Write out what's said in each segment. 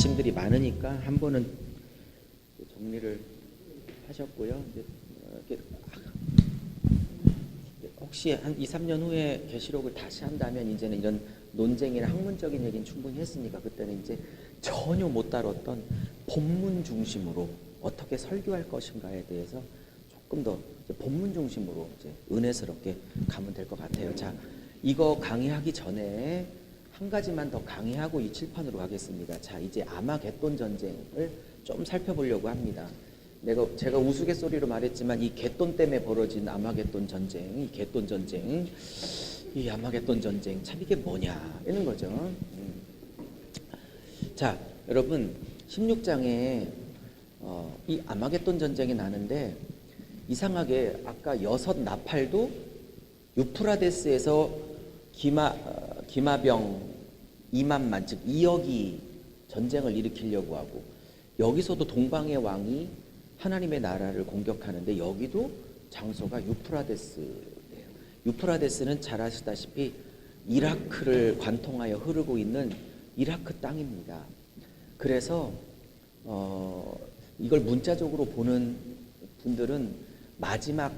지침들이 많으니까 한 번은 정리를 하셨고요. 이렇게 혹시 한 2, 3년 후에 계시록을 다시 한다면 이제는 이런 논쟁이나 학문적인 얘기는 충분히 했으니까 그때는 이제 전혀 못 다뤘던 본문 중심으로 어떻게 설교할 것인가에 대해서 조금 더 본문 중심으로 이제 은혜스럽게 가면 될 것 같아요. 자, 이거 강의하기 전에 한 가지만 더 강의하고 이 칠판으로 가겠습니다. 자, 이제 아마겟돈 전쟁을 좀 살펴보려고 합니다. 제가 우스갯소리로 말했지만 이 갯돈 때문에 벌어진 아마겟돈 전쟁, 이 갯돈 전쟁, 이 아마겟돈 전쟁 참 이게 뭐냐 이런 거죠. 자, 여러분 16장에 이 아마겟돈 전쟁이 나는데 이상하게 아까 6 나팔도 유프라데스에서 기마병 2만만 즉 2억이 전쟁을 일으키려고 하고 여기서도 동방의 왕이 하나님의 나라를 공격하는데 여기도 장소가 유프라데스예요. 유프라데스는 잘 아시다시피 이라크를 관통하여 흐르고 있는 이라크 땅입니다. 그래서 이걸 문자적으로 보는 분들은 마지막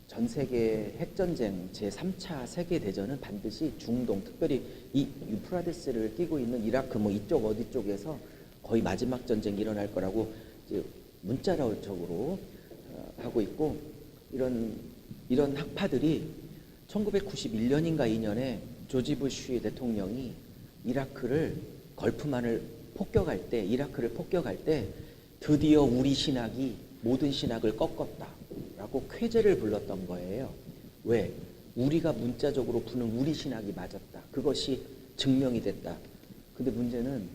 전세계 핵전쟁 제3차 세계대전은 반드시 중동, 특별히 이 유프라데스를 끼고 있는 이라크 이쪽 어디 쪽에서 거의 마지막 전쟁이 일어날 거라고 이제 문자적으로 하고 있고 이런 학파들이 1991년인가 2년에 조지 부시 대통령이 이라크를 걸프만을 폭격할 때 이라크를 폭격할 때 드디어 우리 신학이 모든 신학을 꺾었다라고 쾌재를 불렀던 거예요. 왜? 우리가 문자적으로 푸는 우리 신학이 맞았다. 그것이 증명이 됐다. 근데 문제는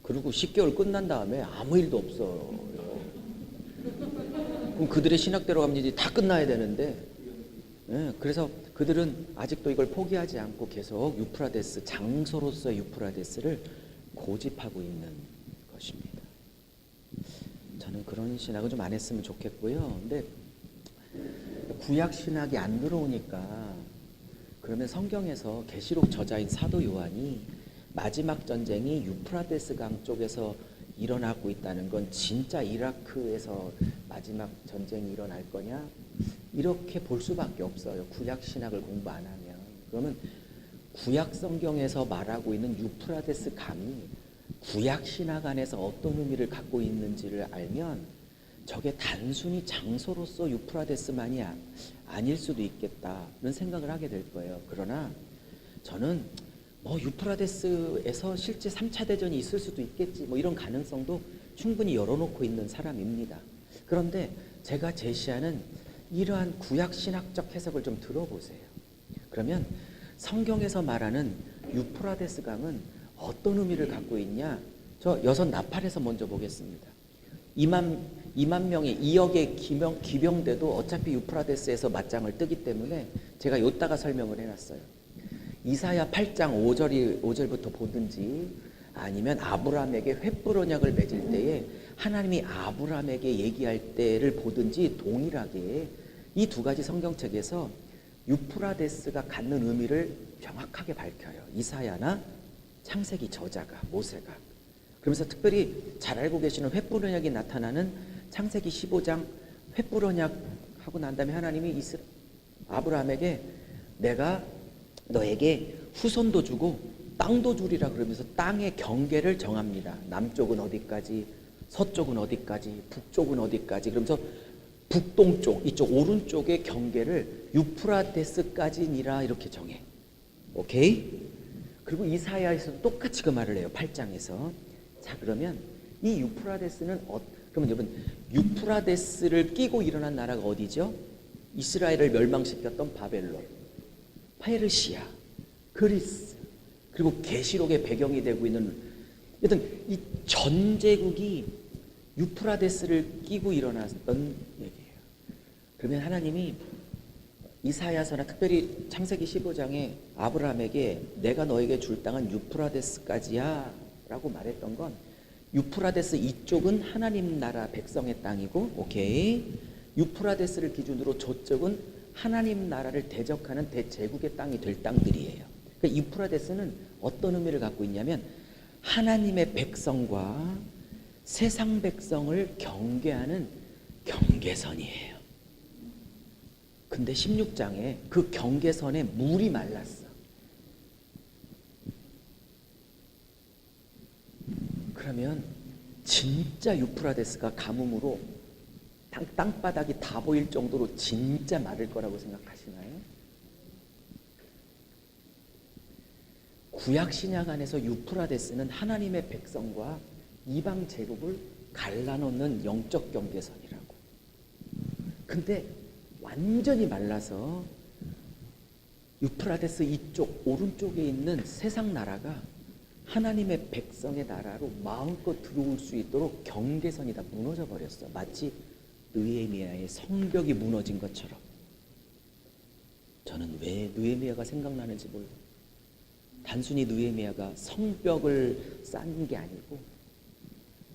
그리고 10개월 끝난 다음에 아무 일도 없어요. 그럼 그들의 신학대로 가면 이제 다 끝나야 되는데 그래서 그들은 아직도 이걸 포기하지 않고 계속 유프라데스, 장소로서의 유프라데스를 고집하고 있는 것입니다. 저는 그런 신학을 좀 안 했으면 좋겠고요. 근데 구약 신학이 안 들어오니까 그러면 성경에서 계시록 저자인 사도 요한이 마지막 전쟁이 유프라데스 강 쪽에서 일어나고 있다는 건 진짜 이라크에서 마지막 전쟁이 일어날 거냐? 이렇게 볼 수밖에 없어요. 구약 신학을 공부 안 하면. 그러면 구약 성경에서 말하고 있는 유프라데스 강이 구약 신학 안에서 어떤 의미를 갖고 있는지를 알면 저게 단순히 장소로서 유프라데스만이 아닐 수도 있겠다는 생각을 하게 될 거예요. 그러나 저는 유프라데스에서 실제 3차 대전이 있을 수도 있겠지 이런 가능성도 충분히 열어놓고 있는 사람입니다. 그런데 제가 제시하는 이러한 구약 신학적 해석을 좀 들어보세요. 그러면 성경에서 말하는 유프라데스 강은 어떤 의미를 갖고 있냐? 저 6 나팔에서 먼저 보겠습니다. 2만 명의 2억의 기병대도 어차피 유프라데스에서 맞짱을 뜨기 때문에 제가 요따가 설명을 해놨어요. 이사야 8장 5절부터 보든지 아니면 아브라함에게 횃불 언약을 맺을 때에 하나님이 아브라함에게 얘기할 때를 보든지 동일하게 이 두 가지 성경책에서 유프라데스가 갖는 의미를 정확하게 밝혀요. 이사야나 창세기 저자가, 모세가. 그러면서 특별히 잘 알고 계시는 횃불 언약이 나타나는 창세기 15장 횃불 언약 하고 난 다음에 하나님이 아브라함에게 내가 너에게 후손도 주고 땅도 주리라 그러면서 땅의 경계를 정합니다. 남쪽은 어디까지, 서쪽은 어디까지, 북쪽은 어디까지. 그러면서 북동쪽, 이쪽 오른쪽의 경계를 유프라데스까지니라 이렇게 정해. 오케이? 그리고 이사야에서도 똑같이 그 말을 해요. 8장에서. 자, 그러면 이 유프라데스는 그러면 여러분 유프라데스를 끼고 일어난 나라가 어디죠? 이스라엘을 멸망시켰던 바벨론, 페르시아, 그리스, 그리고 계시록의 배경이 되고 있는 여튼 이 전 제국이 유프라데스를 끼고 일어났던 얘기예요. 그러면 하나님이 이사야서나 특별히 창세기 15장에 아브라함에게 내가 너에게 줄 땅은 유프라데스까지야 라고 말했던 건 유프라데스 이쪽은 하나님 나라 백성의 땅이고 오케이, 유프라데스를 기준으로 저쪽은 하나님 나라를 대적하는 대제국의 땅이 될 땅들이에요. 그러니까 유프라데스는 어떤 의미를 갖고 있냐면 하나님의 백성과 세상 백성을 경계하는 경계선이에요. 근데 16장에 그 경계선에 물이 말랐어. 그러면 진짜 유프라데스가 가뭄으로 땅바닥이 다 보일 정도로 진짜 마를 거라고 생각하시나요? 구약 신약 안에서 유프라데스는 하나님의 백성과 이방 제국을 갈라놓는 영적 경계선이라고. 근데 완전히 말라서 유프라데스 이쪽 오른쪽에 있는 세상 나라가 하나님의 백성의 나라로 마음껏 들어올 수 있도록 경계선이 다 무너져 버렸어. 마치 느헤미야의 성벽이 무너진 것처럼. 저는 왜 느헤미야가 생각나는지 몰라요. 단순히 느헤미야가 성벽을 쌓는 게 아니고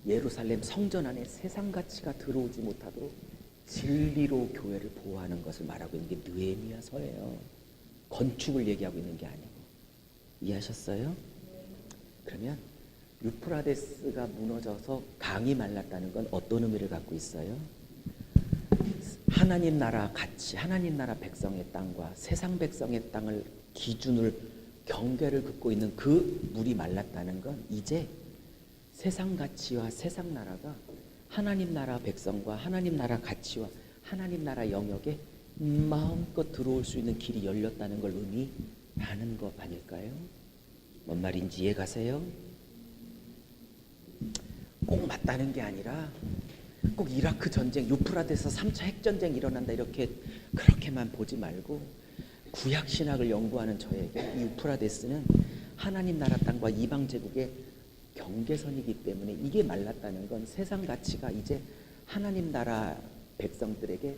예루살렘 성전 안에 세상 가치가 들어오지 못하도록 진리로 교회를 보호하는 것을 말하고 있는 게 느헤미야서예요. 건축을 얘기하고 있는 게 아니고. 이해하셨어요? 그러면 유프라데스가 무너져서 강이 말랐다는 건 어떤 의미를 갖고 있어요? 하나님 나라 가치, 하나님 나라 백성의 땅과 세상 백성의 땅을 기준을 경계를 긋고 있는 그 물이 말랐다는 건 이제 세상 가치와 세상 나라가 하나님 나라 백성과 하나님 나라 가치와 하나님 나라 영역에 마음껏 들어올 수 있는 길이 열렸다는 걸 의미하는 것 아닐까요? 뭔 말인지 이해 가세요? 꼭 맞다는 게 아니라 꼭 이라크 전쟁, 유프라데스 3차 핵전쟁 일어난다 이렇게 그렇게만 보지 말고 구약 신학을 연구하는 저에게 이 유프라데스는 하나님 나라 땅과 이방 제국의 경계선이기 때문에 이게 말랐다는 건 세상 가치가 이제 하나님 나라 백성들에게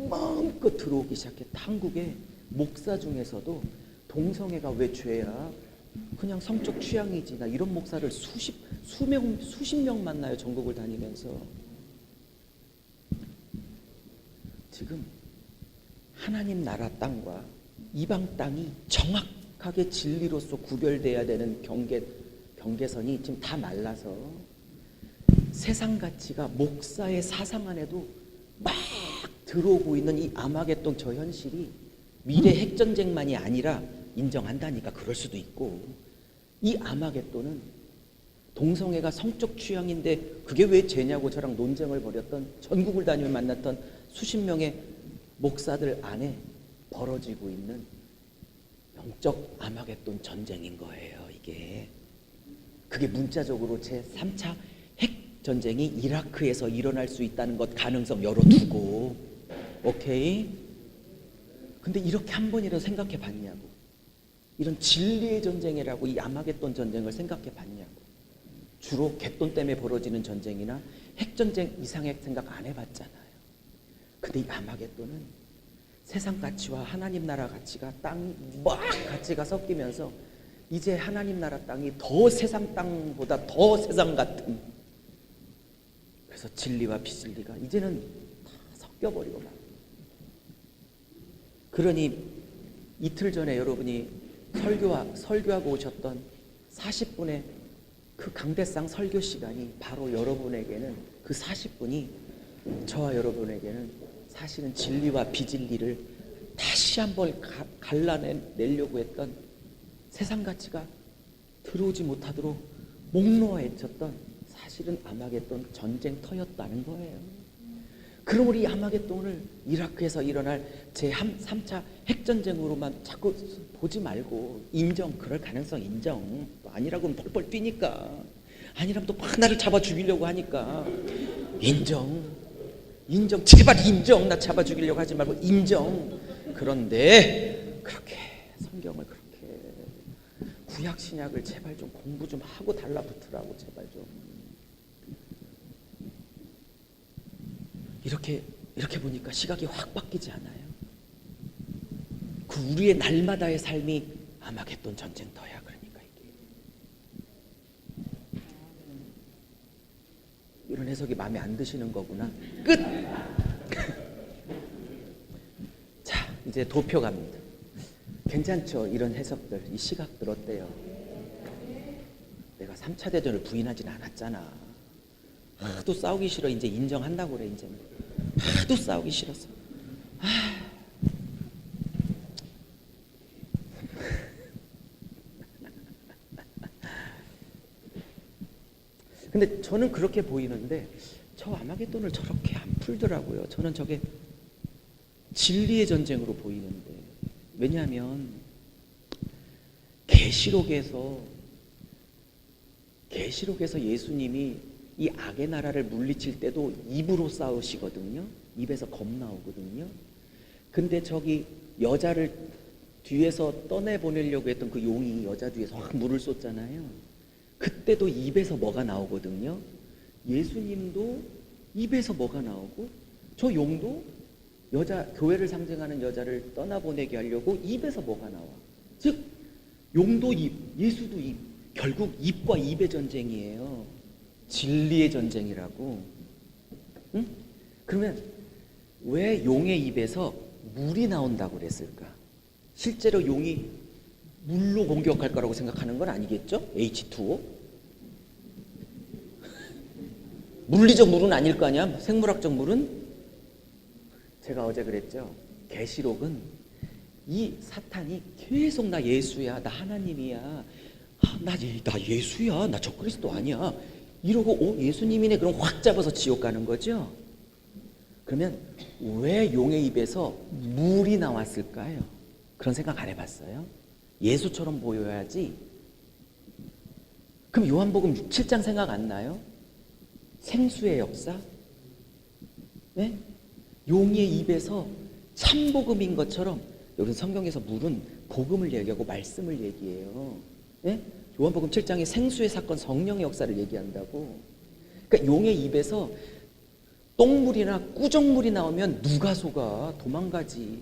마음껏 들어오기 시작했다. 한국의 목사 중에서도 동성애가 왜 죄야? 그냥 성적 취향이지. 나 이런 목사를 수십 명 만나요. 전국을 다니면서. 지금 하나님 나라 땅과 이방 땅이 정확하게 진리로서 구별돼야 되는 경계선이 지금 다 말라서 세상 가치가 목사의 사상 안에도 막 들어오고 있는 이 아마겟돈 저 현실이 미래 핵전쟁만이 아니라 인정한다니까. 그럴 수도 있고, 이 아마겟돈은 동성애가 성적 취향인데 그게 왜 죄냐고 저랑 논쟁을 벌였던, 전국을 다니며 만났던 수십 명의 목사들 안에 벌어지고 있는 영적 아마겟돈 전쟁인 거예요. 이게 그게 문자적으로 제3차 핵전쟁이 이라크에서 일어날 수 있다는 것 가능성 열어두고, 오케이? 근데 이렇게 한 번이라도 생각해 봤냐고. 이런 진리의 전쟁이라고 이 아마겟돈 전쟁을 생각해 봤냐고. 주로 갯돈 때문에 벌어지는 전쟁이나 핵전쟁 이상의 생각 안 해봤잖아요. 근데 이 아마겟돈은 세상 가치와 하나님 나라 가치가 땅이 막 가치가 섞이면서 이제 하나님 나라 땅이 더 세상 땅보다 더 세상 같은, 그래서 진리와 비진리가 이제는 다 섞여버리고 막. 그러니 이틀 전에 여러분이 설교하고 오셨던 40분의 그 강대상 설교 시간이 바로 여러분에게는, 그 40분이 저와 여러분에게는 사실은 진리와 비진리를 다시 한번 갈라내려고 했던, 세상 가치가 들어오지 못하도록 목 놓아 애쳤던 사실은 아마겟돈 전쟁터였다는 거예요. 그럼 우리 아마겟돈을 이라크에서 일어날 제3차 핵전쟁으로만 자꾸 보지 말고 인정, 그럴 가능성 인정. 아니라고는 펄펄 뛰니까, 아니라면 또 막 나를 잡아 죽이려고 하니까 인정, 제발 인정. 나 잡아 죽이려고 하지 말고 인정. 그런데 그렇게 성경을 그렇게 구약 신약을 제발 좀 공부 좀 하고 달라붙으라고. 제발 좀. 이렇게 보니까 시각이 확 바뀌지 않아요? 그 우리의 날마다의 삶이 아마겟돈 전쟁터야. 그러니까 이게 이런 해석이 마음에 안 드시는 거구나. 끝. 자, 이제 도표 갑니다. 괜찮죠? 이런 해석들, 이 시각들 어때요? 내가 내가 3차 대전을 부인하진 않았잖아. 하도 싸우기 싫어. 이제 인정한다고 그래. 이제는 하도 싸우기 싫어서. 근데 저는 그렇게 보이는데 저 아마겟돈을 저렇게 안 풀더라고요. 저는 저게 진리의 전쟁으로 보이는데, 왜냐하면 계시록에서 예수님이 이 악의 나라를 물리칠 때도 입으로 싸우시거든요. 입에서 검 나오거든요. 근데 저기 여자를 뒤에서 떠내보내려고 했던 그 용이 여자 뒤에서 확 물을 쏟잖아요. 그때도 입에서 뭐가 나오거든요. 예수님도 입에서 뭐가 나오고, 저 용도 여자, 교회를 상징하는 여자를 떠나보내게 하려고 입에서 뭐가 나와. 즉 용도 입, 예수도 입. 결국 입과 입의 전쟁이에요. 진리의 전쟁이라고. 응? 그러면 왜 용의 입에서 물이 나온다고 그랬을까? 실제로 용이 물로 공격할 거라고 생각하는 건 아니겠죠? H2O? 물리적 물은 아닐 거 아니야? 생물학적 물은? 제가 어제 그랬죠. 계시록은 이 사탄이 계속 나 예수야, 나 하나님이야, 나 예수야, 나 적그리스도 아니야 이러고 예수님이네, 그럼 확 잡아서 지옥 가는 거죠. 그러면 왜 용의 입에서 물이 나왔을까요? 그런 생각 안 해봤어요? 예수처럼 보여야지. 그럼 요한복음 7장 생각 안 나요? 생수의 역사? 네? 용의 입에서 참복음인 것처럼 여기서 성경에서 물은 복음을 얘기하고 말씀을 얘기해요. 네? 요한복음 7장에 생수의 사건, 성령의 역사를 얘기한다고. 그러니까 용의 입에서 똥물이나 꾸정물이 나오면 누가 속아? 도망가지.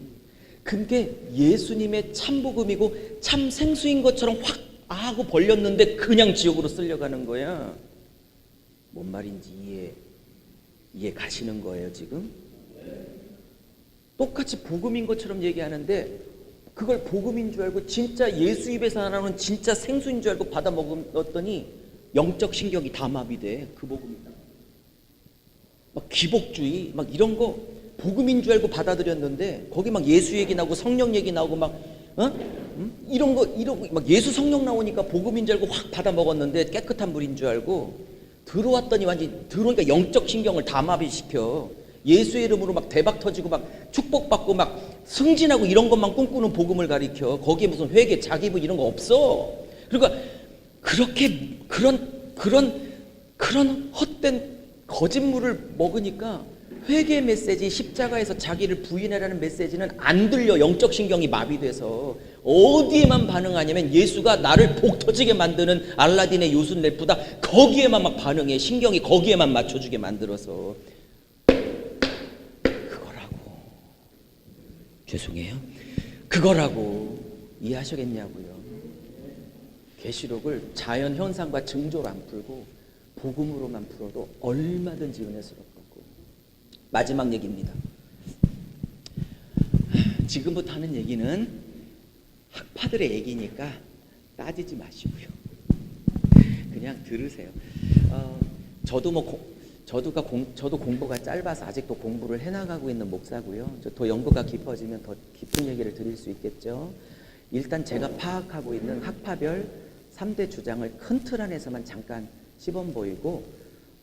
그게 예수님의 참복음이고 참 생수인 것처럼 확 하고 벌렸는데 그냥 지옥으로 쓸려가는 거야. 뭔 말인지 이해 가시는 거예요 지금? 똑같이 복음인 것처럼 얘기하는데 그걸 복음인 줄 알고 진짜 예수 입에서 나오는 진짜 생수인 줄 알고 받아 먹었더니 영적 신경이 다 마비돼. 그 복음이다. 막 기복주의 막 이런 거 복음인 줄 알고 받아들였는데 거기 막 예수 얘기 나오고 성령 얘기 나오고 막 이런 거 막 예수 성령 나오니까 복음인 줄 알고 확 받아 먹었는데 깨끗한 물인 줄 알고 들어왔더니 완전 들어오니까 영적 신경을 다 마비시켜. 예수의 이름으로 막 대박 터지고 막 축복받고 막 승진하고 이런 것만 꿈꾸는 복음을 가리켜. 거기에 무슨 회개, 자기부 이런 거 없어. 그러니까 그렇게 그런 헛된 거짓물을 먹으니까 회개 메시지, 십자가에서 자기를 부인해라는 메시지는 안 들려. 영적 신경이 마비돼서 어디에만 반응하냐면 예수가 나를 복 터지게 만드는 알라딘의 요술 램프다. 거기에만 막 반응해. 신경이 거기에만 맞춰주게 만들어서. 그거라고. 죄송해요. 그거라고. 이해하시겠냐고요. 계시록을 자연 현상과 증조로 안 풀고 복음으로만 풀어도 얼마든지 은혜스럽고. 마지막 얘기입니다. 지금부터 하는 얘기는 학파들의 얘기니까 따지지 마시고요. 그냥 들으세요. 저도 공부가 짧아서 아직도 공부를 해나가고 있는 목사고요. 더 연구가 깊어지면 더 깊은 얘기를 드릴 수 있겠죠. 일단 제가 파악하고 있는 학파별 3대 주장을 큰 틀 안에서만 잠깐 시범 보이고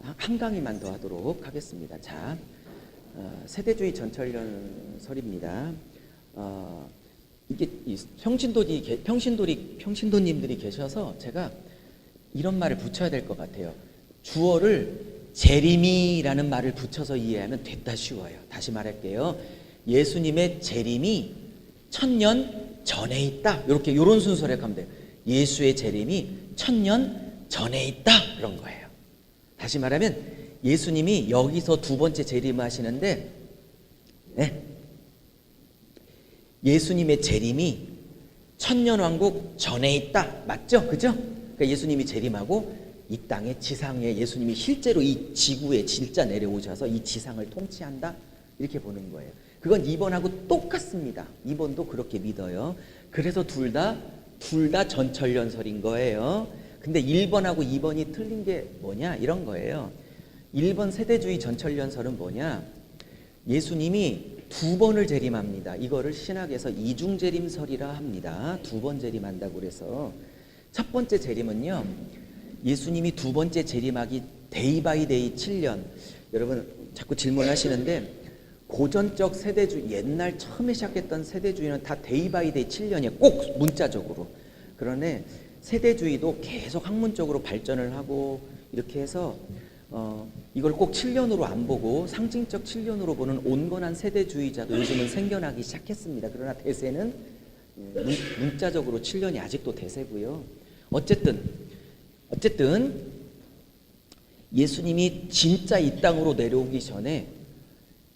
한 강의만 더 하도록 하겠습니다. 자, 세대주의 전철연설입니다. 이게 평신도님들이 계셔서 제가 이런 말을 붙여야 될 것 같아요. 주어를 재림이라는 말을 붙여서 이해하면 됐다 쉬워요. 다시 말할게요. 예수님의 재림이 1000년 전에 있다. 이런 순서로 가면 돼요. 예수의 재림이 1000년 전에 있다. 그런 거예요. 다시 말하면 예수님이 여기서 두 번째 재림을 하시는데, 네. 예수님의 재림이 천년왕국 전에 있다. 맞죠? 그죠? 그러니까 예수님이 재림하고 이 땅에 지상에 예수님이 실제로 이 지구에 진짜 내려오셔서 이 지상을 통치한다. 이렇게 보는 거예요. 그건 2번하고 똑같습니다. 2번도 그렇게 믿어요. 그래서 둘 다 전철연설인 거예요. 근데 1번하고 2번이 틀린 게 뭐냐? 이런 거예요. 1번 세대주의 전철연설은 뭐냐? 예수님이 두 번을 재림합니다. 이거를 신학에서 이중재림설이라 합니다. 두 번 재림한다고 그래서 첫 번째 재림은요, 예수님이 두 번째 재림하기 데이 바이 데이 7년. 여러분 자꾸 질문하시는데 고전적 세대주의, 옛날 처음에 시작했던 세대주의는 다 데이 바이 데이 7년이에요. 꼭 문자적으로. 그러네 세대주의도 계속 학문적으로 발전을 하고 이렇게 해서 이걸 꼭 7년으로 안 보고 상징적 7년으로 보는 온건한 세대주의자도 요즘은 생겨나기 시작했습니다. 그러나 대세는 문자적으로 7년이 아직도 대세고요. 어쨌든 예수님이 진짜 이 땅으로 내려오기 전에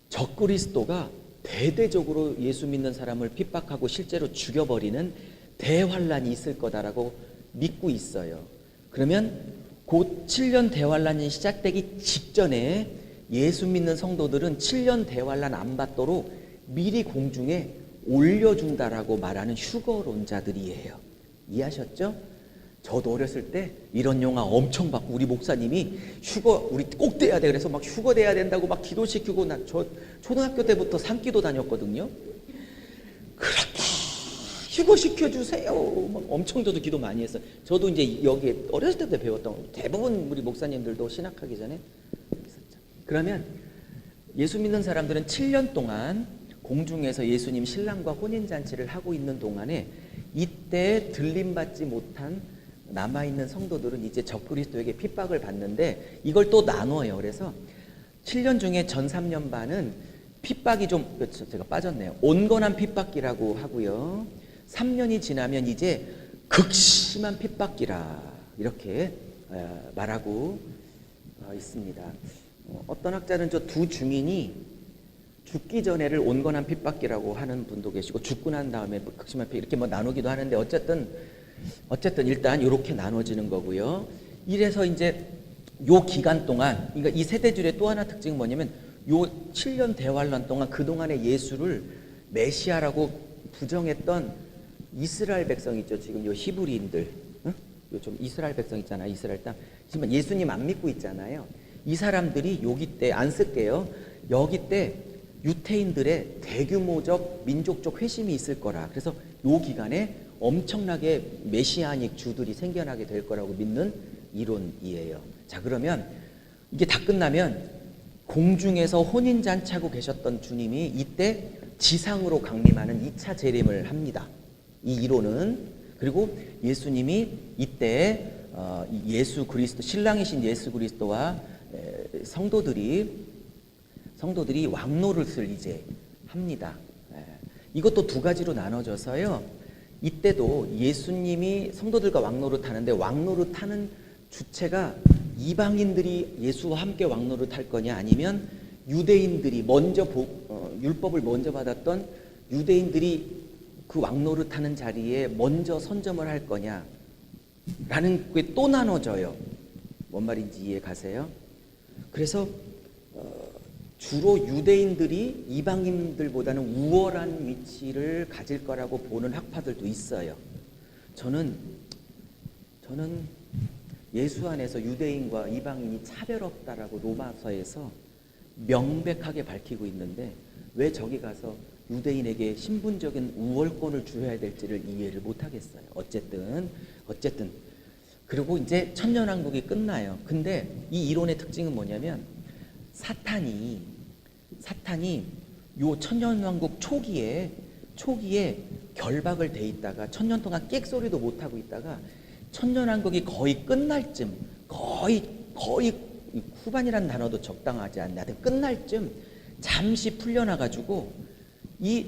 적그리스도가 대대적으로 예수 믿는 사람을 핍박하고 실제로 죽여버리는 대환란이 있을 거다라고 믿고 있어요. 그러면 곧 7년 대환란이 시작되기 직전에 예수 믿는 성도들은 7년 대환란 안 받도록 미리 공중에 올려준다라고 말하는 휴거론자들이에요. 이해하셨죠? 저도 어렸을 때 이런 영화 엄청 받고 우리 목사님이 우리 꼭 돼야 돼 그래서 막 휴거 돼야 된다고 막 기도시키고 저 초등학교 때부터 산기도 다녔거든요. 그렇게 휴거 시켜주세요. 막 엄청 저도 기도 많이 했어요. 저도 이제 여기에 어렸을 때부터 배웠던 거. 대부분 우리 목사님들도 신학하기 전에 했었죠. 그러면 예수 믿는 사람들은 7년 동안 공중에서 예수님 신랑과 혼인잔치를 하고 있는 동안에 이때 들림받지 못한 남아있는 성도들은 이제 적그리스도에게 핍박을 받는데 이걸 또 나눠요. 그래서 7년 중에 전 3년 반은 핍박이 좀, 제가 빠졌네요. 온건한 핍박기라고 하고요. 3년이 지나면 이제 극심한 핍박기라 이렇게 말하고 있습니다. 어떤 학자는 저 두 증인이 죽기 전에를 온건한 핍박기라고 하는 분도 계시고 죽고 난 다음에 극심한 핍박 이렇게 뭐 나누기도 하는데 어쨌든 일단 이렇게 나눠지는 거고요. 이래서 이제 요 기간 동안, 그러니까 이 세대주의 또 하나 특징은 뭐냐면 요 7년 대환란 동안 그동안에 예수를 메시아라고 부정했던 이스라엘 백성 있죠. 지금 요 히브리인들, 요 좀 이스라엘 백성 있잖아요. 이스라엘 땅. 지금 예수님 안 믿고 있잖아요. 이 사람들이 여기 때 안 쓸게요. 여기 때 유태인들의 대규모적 민족적 회심이 있을 거라. 그래서 요 기간에 엄청나게 메시아닉 주들이 생겨나게 될 거라고 믿는 이론이에요. 자, 그러면 이게 다 끝나면 공중에서 혼인잔치하고 계셨던 주님이 이때 지상으로 강림하는 2차 재림을 합니다. 이 이론은. 그리고 예수님이 이때 예수 그리스도, 신랑이신 예수 그리스도와 성도들이 왕노릇을 이제 합니다. 이것도 두 가지로 나눠져서요. 이때도 예수님이 성도들과 왕노릇 하는데 왕노릇 하는 주체가 이방인들이 예수와 함께 왕노릇 할 거냐 아니면 유대인들이 먼저 율법을 먼저 받았던 유대인들이 그 왕노릇 하는 자리에 먼저 선점을 할 거냐 라는 게 또 나눠져요. 뭔 말인지 이해 가세요? 그래서 주로 유대인들이 이방인들보다는 우월한 위치를 가질 거라고 보는 학파들도 있어요. 저는 예수 안에서 유대인과 이방인이 차별 없다라고 로마서에서 명백하게 밝히고 있는데 왜 저기 가서 유대인에게 신분적인 우월권을 주어야 될지를 이해를 못 하겠어요. 어쨌든 그리고 이제 천년왕국이 끝나요. 근데 이 이론의 특징은 뭐냐면 사탄이 요 천년왕국 초기에 결박을 돼 있다가 천년 동안 끽소리도 못 하고 있다가 천년왕국이 거의 끝날 쯤, 거의 후반이라는 단어도 적당하지 않나. 끝날 쯤 잠시 풀려나 가지고 이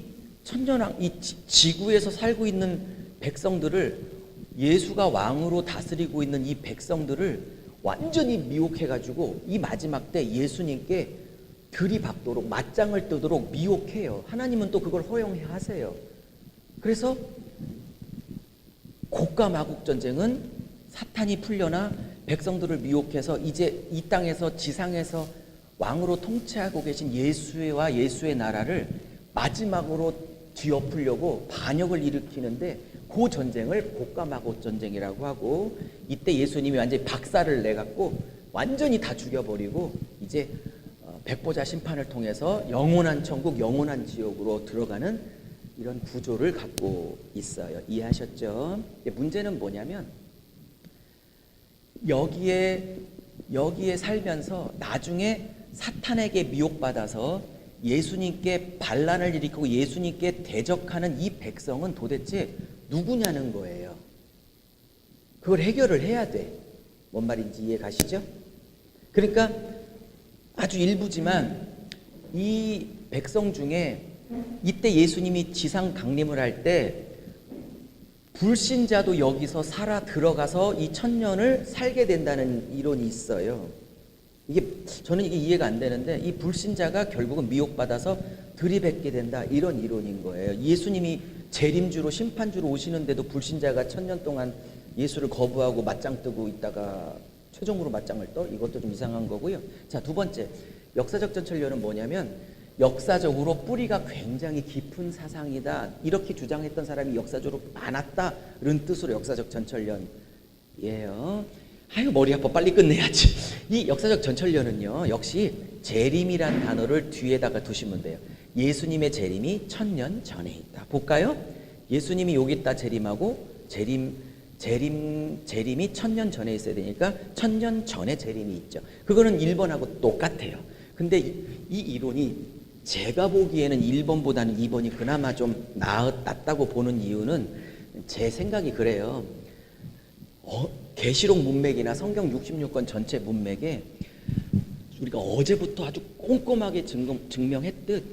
지구에서 살고 있는 백성들을 예수가 왕으로 다스리고 있는 이 백성들을 완전히 미혹해 가지고 이 마지막 때 예수님께 들이박도록 맞짱을 뜨도록 미혹해요. 하나님은 또 그걸 허용하세요. 그래서 곡과 마곡 전쟁은 사탄이 풀려나 백성들을 미혹해서 이제 이 땅에서 지상에서 왕으로 통치하고 계신 예수와 예수의 나라를 마지막으로 뒤엎으려고 반역을 일으키는데 그 전쟁을 복가마고 전쟁이라고 하고, 이때 예수님이 완전히 박살을 내갖고 완전히 다 죽여버리고 이제 백보자 심판을 통해서 영원한 천국, 영원한 지옥으로 들어가는 이런 구조를 갖고 있어요. 이해하셨죠? 문제는 뭐냐면 여기에 살면서 나중에 사탄에게 미혹받아서 예수님께 반란을 일으키고 예수님께 대적하는 이 백성은 도대체 누구냐는 거예요. 그걸 해결을 해야 돼. 뭔 말인지 이해 가시죠? 그러니까 아주 일부지만 이 백성 중에 이때 예수님이 지상 강림을 할 때 불신자도 여기서 살아 들어가서 이 천년을 살게 된다는 이론이 있어요. 저는 이게 이해가 안 되는데, 이 불신자가 결국은 미혹받아서 들이뱉게 된다, 이런 이론인 거예요. 예수님이 재림주로 심판주로 오시는데도 불신자가 천년 동안 예수를 거부하고 맞짱 뜨고 있다가 최종으로 맞짱을 떠? 이것도 좀 이상한 거고요. 자, 두 번째, 역사적 전천련은 뭐냐면 역사적으로 뿌리가 굉장히 깊은 사상이다, 이렇게 주장했던 사람이 역사적으로 많았다는 뜻으로 역사적 전천련이에요. 아유, 머리 아파, 빨리 끝내야지. 이 역사적 전천련은요, 역시 재림이란 단어를 뒤에다가 두시면 돼요. 예수님의 재림이 천년 전에 있다. 볼까요? 예수님이 여기다 재림하고 재림이 천년 전에 있어야 되니까 천년 전에 재림이 있죠. 그거는 1번하고 똑같아요. 근데 이 이론이 제가 보기에는 1번보다는 2번이 그나마 좀 낫다고 보는 이유는, 제 생각이 그래요. 계시록 문맥이나 성경 66권 전체 문맥에 우리가 어제부터 아주 꼼꼼하게 증명했듯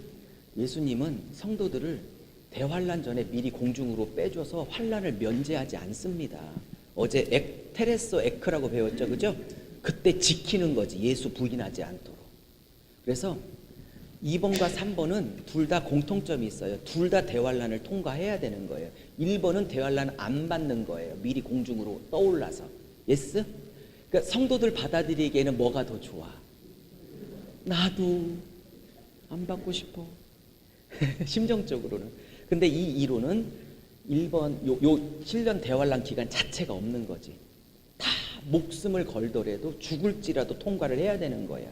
예수님은 성도들을 대환란 전에 미리 공중으로 빼줘서 환란을 면제하지 않습니다. 어제 테레소 에크라고 배웠죠, 그죠? 그때 지키는 거지, 예수 부인하지 않도록. 그래서 2번과 3번은 둘 다 공통점이 있어요. 둘 다 대환란을 통과해야 되는 거예요. 1번은 대환란 안 받는 거예요. 미리 공중으로 떠올라서. 예스? 그러니까 성도들 받아들이기에는 뭐가 더 좋아? 나도 안 받고 싶어. 심정적으로는. 근데 이 이론은 1번 요 7년 대환란 기간 자체가 없는 거지. 다 목숨을 걸더라도 죽을지라도 통과를 해야 되는 거야.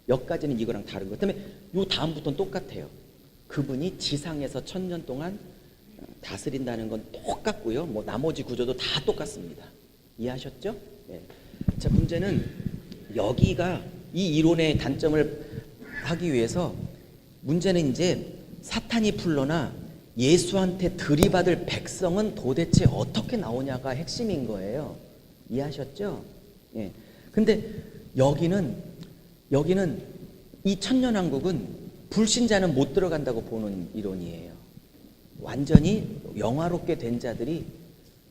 여기까지는 이거랑 다른 거. 그다음에 요 다음부터는 똑같아요. 그분이 지상에서 천년 동안 다스린다는 건 똑같고요. 뭐 나머지 구조도 다 똑같습니다. 이해하셨죠? 네. 자, 문제는 여기가 이 이론의 단점을 하기 위해서, 문제는 이제 사탄이 풀러나 예수한테 들이받을 백성은 도대체 어떻게 나오냐가 핵심인 거예요. 이해하셨죠? 예. 근데 여기는 이 천년왕국은 불신자는 못 들어간다고 보는 이론이에요. 완전히 영화롭게 된 자들이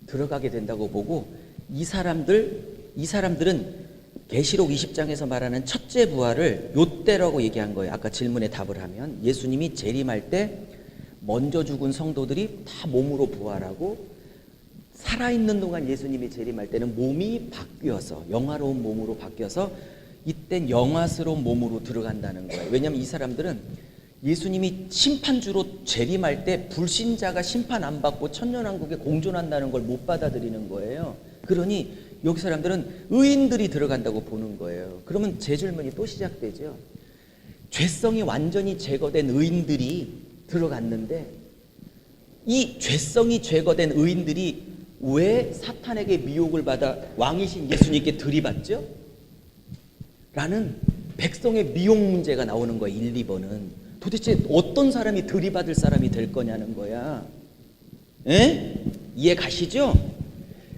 들어가게 된다고 보고, 이 사람들은 계시록 20장에서 말하는 첫째 부활을 요때라고 얘기한 거예요. 아까 질문에 답을 하면 예수님이 재림할 때 먼저 죽은 성도들이 다 몸으로 부활하고, 살아있는 동안 예수님이 재림할 때는 몸이 바뀌어서 영화로운 몸으로 바뀌어서 이땐 영화스러운 몸으로 들어간다는 거예요. 왜냐하면 이 사람들은 예수님이 심판주로 재림할 때 불신자가 심판 안 받고 천년왕국에 공존한다는 걸 못 받아들이는 거예요. 그러니 여기 사람들은 의인들이 들어간다고 보는 거예요. 그러면 제 질문이 또 시작되죠. 죄성이 완전히 제거된 의인들이 들어갔는데, 이 죄성이 제거된 의인들이 왜 사탄에게 미혹을 받아 왕이신 예수님께 들이받죠? 라는 백성의 미혹 문제가 나오는 거야. 1, 2번은 도대체 어떤 사람이 들이받을 사람이 될 거냐는 거야. 에? 이해 가시죠?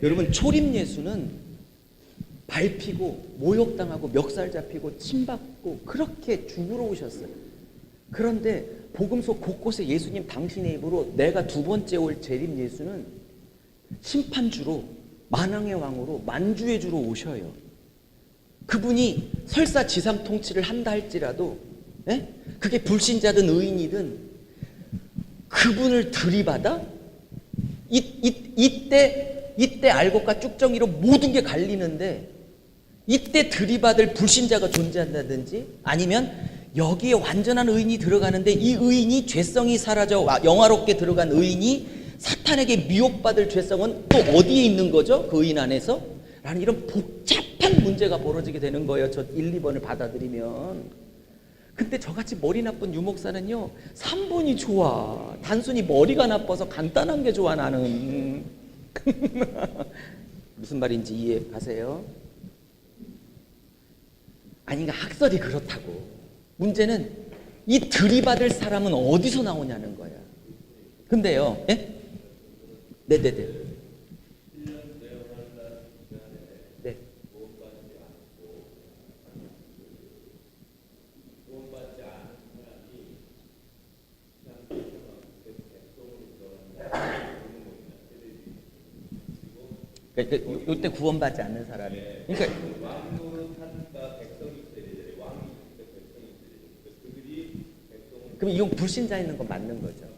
여러분, 초림 예수는 밟히고 모욕당하고 멱살 잡히고 침받고 그렇게 죽으러 오셨어요. 그런데 복음서 곳곳에 예수님 당신의 입으로 내가 두 번째 올 재림 예수는 심판주로, 만왕의 왕으로, 만주의 주로 오셔요. 그분이 설사 지상 통치를 한다 할지라도, 그게 불신자든 의인이든 그분을 들이받아 이때 알곡과 쭉정이로 모든 게 갈리는데, 이때 들이받을 불신자가 존재한다든지, 아니면 여기에 완전한 의인이 들어가는데 이 의인이 죄성이 사라져 영화롭게 들어간 의인이 사탄에게 미혹받을 죄성은 또 어디에 있는 거죠? 그 의인 안에서? 라는 이런 복잡한 문제가 벌어지게 되는 거예요. 저 1, 2번을 받아들이면. 근데 저같이 머리 나쁜 유목사는요 3번이 좋아. 단순히 머리가 나빠서 간단한 게 좋아 나는. 무슨 말인지 이해가세요? 아니 그러니까 학설이 그렇다고. 문제는 이 들이받을 사람은 어디서 나오냐는 거야. 근데요, 예? 네네네. 네. 그러니까 이때 구원받지 않는 사람이. 그러니까 그럼 이건 불신자 있는 건 맞는 거죠.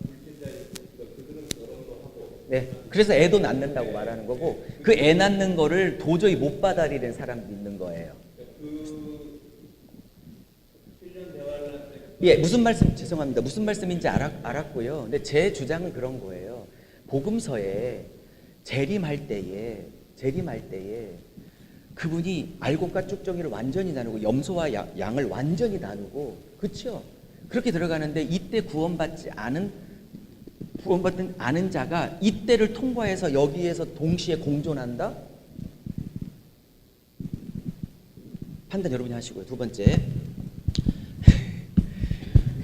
네. 그래서 애도 낳는다고 말하는 거고 그 애 낳는 거를 도저히 못 받아들이는 사람도 있는 거예요. 예, 무슨 말씀 죄송합니다. 무슨 말씀인지 알았고요. 근데 제 주장은 그런 거예요. 복음서에 재림할 때에 그분이 알곡과 쭉정이를 완전히 나누고 염소와 양을 완전히 나누고 그렇죠? 그렇게 들어가는데 이때 구원받는 자가 이때를 통과해서 여기에서 동시에 공존한다? 판단 여러분이 하시고요. 두 번째,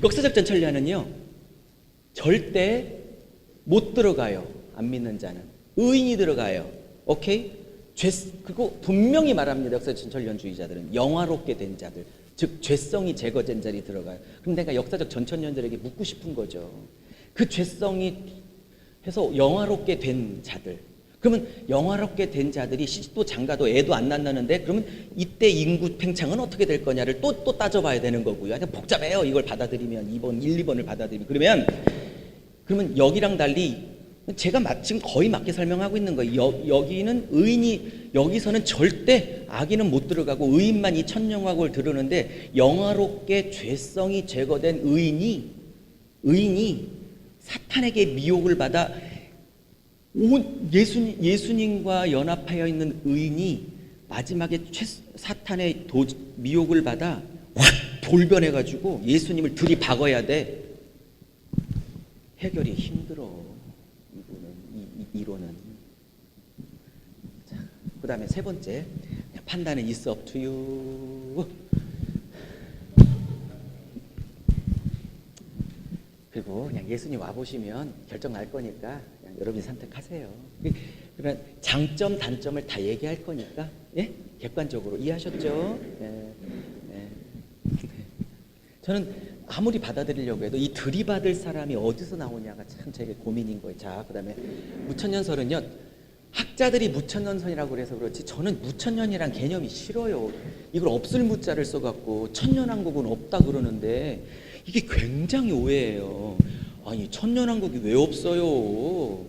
역사적 전천리안은요 절대 못 들어가요. 안 믿는 자는 의인이 들어가요. 오케이? 그거 분명히 말합니다. 역사적 전천리안주의자들은 영화롭게 된 자들, 즉 죄성이 제거된 자들이 들어가요. 그럼 내가 역사적 전천년들에게 묻고 싶은 거죠. 그 죄성이 해서 영화롭게 된 자들, 그러면 영화롭게 된 자들이 시집도 장가도 애도 안 낳는데 그러면 이때 인구 팽창은 어떻게 될 거냐를 또 따져봐야 되는 거고요. 그냥 복잡해요. 이걸 받아들이면 2번, 1, 2번을 받아들이면 그러면 여기랑 달리 제가 지금 거의 맞게 설명하고 있는 거예요. 여기는 의인이 여기서는 절대 악인은 못 들어가고 의인만 이 천년왕국을 들으는데 영화롭게 죄성이 제거된 의인이 사탄에게 미혹을 받아 예수님과 연합하여 있는 의인이 마지막에 사탄의 미혹을 받아 확 돌변해가지고 예수님을 들이박아야 돼. 해결이 힘들어. 이론은. 자, 그 다음에 세 번째, 판단은 is up to you. 그리고 그냥 예수님 와보시면 결정 날 거니까 그냥 여러분이 선택하세요. 그러면 장점, 단점을 다 얘기할 거니까, 예? 객관적으로 이해하셨죠? 예. 예. 저는 아무리 받아들이려고 해도 이 들이받을 사람이 어디서 나오냐가 참 제게 고민인 거예요. 자, 그 다음에 무천년설은요, 학자들이 무천년설이라고 그래서 그렇지 저는 무천년이란 개념이 싫어요. 이걸 없을 무자를 써갖고 천년왕국은 없다 그러는데 이게 굉장히 오해예요. 아니 천년왕국이 왜 없어요?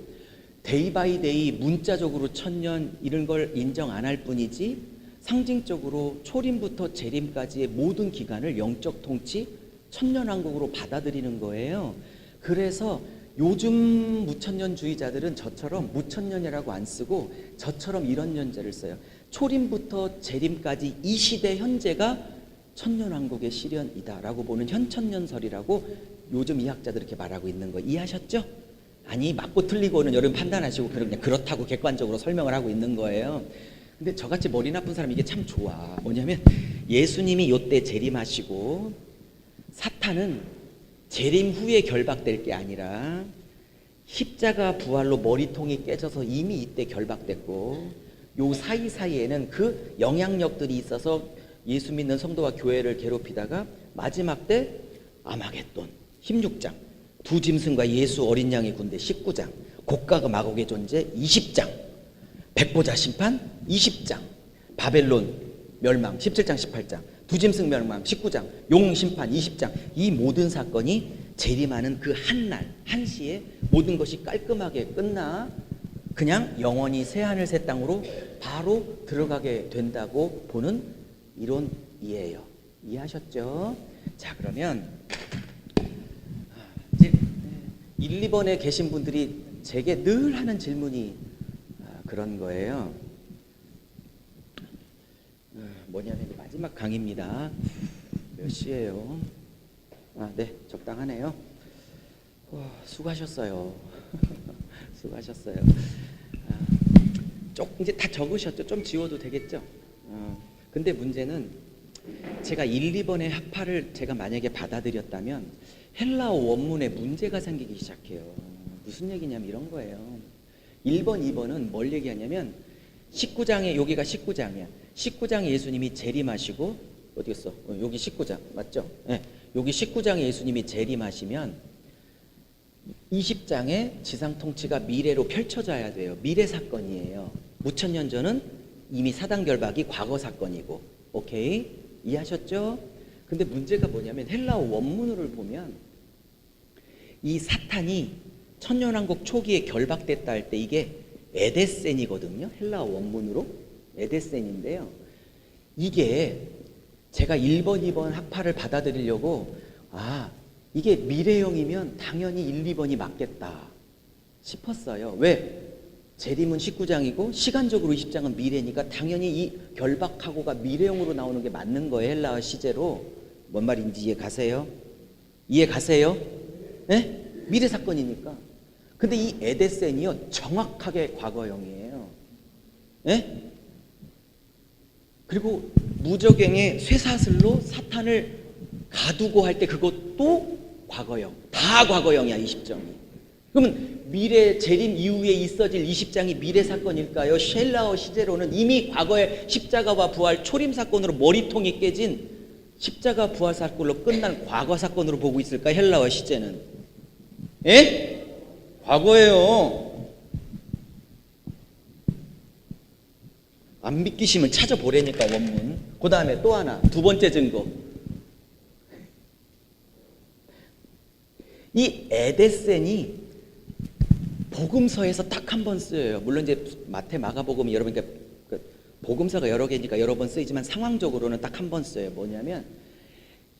데이 바이 데이 문자적으로 천년 이런 걸 인정 안 할 뿐이지 상징적으로 초림부터 재림까지의 모든 기간을 영적 통치 천년왕국으로 받아들이는 거예요. 그래서 요즘 무천년주의자들은 저처럼 무천년이라고 안 쓰고 저처럼 이런 연재를 써요. 초림부터 재림까지 이 시대 현재가 천년왕국의 시련이다라고 보는 현천년설이라고 요즘 이학자들 이렇게 말하고 있는 거 이해하셨죠? 아니 맞고 틀리고는 여러분 판단하시고 그냥 그렇다고 객관적으로 설명을 하고 있는 거예요. 근데 저같이 머리 나쁜 사람 이게 참 좋아. 뭐냐면 예수님이 요때 재림하시고 사탄은 재림 후에 결박될 게 아니라 십자가 부활로 머리통이 깨져서 이미 이때 결박됐고 요 사이사이에는 그 영향력들이 있어서 예수 믿는 성도와 교회를 괴롭히다가 마지막 때 아마겟돈 16장 두 짐승과 예수 어린 양의 군대 19장 곡과 마곡의 존재 20장 백보자 심판 20장 바벨론 멸망 17장 18장 두 짐승 멸망 19장 용 심판 20장 이 모든 사건이 재림하는 그 한날 한시에 모든 것이 깔끔하게 끝나 그냥 영원히 새하늘 새 땅으로 바로 들어가게 된다고 보는 이론이에요. 이해하셨죠? 자 그러면 이제 1, 2번에 계신 분들이 제게 늘 하는 질문이 그런 거예요. 뭐냐면 마지막 강의입니다. 몇 시예요? 네, 적당하네요. 수고하셨어요. 수고하셨어요. 이제 다 적으셨죠? 좀 지워도 되겠죠? 근데 문제는 제가 1, 2번의 학파를 제가 만약에 받아들였다면 헬라어 원문에 문제가 생기기 시작해요. 무슨 얘기냐면 이런 거예요. 1번, 2번은 뭘 얘기하냐면 19장에, 여기가 19장이야. 19장에 예수님이 재림하시고, 어디 있어? 여기 19장 맞죠? 네. 여기 19장에 예수님이 재림하시면 20장에 지상 통치가 미래로 펼쳐져야 돼요. 미래 사건이에요. 무천년 전은 이미 사단 결박이 과거 사건이고, 오케이? 이해하셨죠? 근데 문제가 뭐냐면 헬라어 원문을 보면 이 사탄이 천년왕국 초기에 결박됐다 할 때 이게 에데센이거든요. 헬라어 원문으로 에데센인데요. 이게 제가 1번, 2번 학파를 받아들이려고 이게 미래형이면 당연히 1, 2번이 맞겠다 싶었어요. 왜? 재림은 19장이고 시간적으로 20장은 미래니까 당연히 이 결박하고가 미래형으로 나오는 게 맞는 거예요. 헬라어 시제로. 뭔 말인지 이해 가세요? 이해 가세요? 네? 미래 사건이니까. 근데 이 에데센이요 정확하게 과거형이에요. 네? 그리고 무적행의 쇠사슬로 사탄을 가두고 할 때 그것도 과거형. 다 과거형이야 20점이. 그러면 미래 재림 이후에 있어질 20장이 미래 사건일까요? 헬라어 시제로는 이미 과거에 십자가와 부활 초림 사건으로 머리통이 깨진 십자가 부활 사건으로 끝난 과거 사건으로 보고 있을까? 헬라어 시제는. 예? 과거예요. 안 믿기시면 찾아보라니까 원문. 그 다음에 또 하나, 두 번째 증거. 이 에데센이 복음서에서 딱 한 번 쓰여요. 물론 이제 마태, 마가복음 여러분 복음서가 여러 개니까 여러 번 쓰이지만 상황적으로는 딱 한 번 써요. 뭐냐면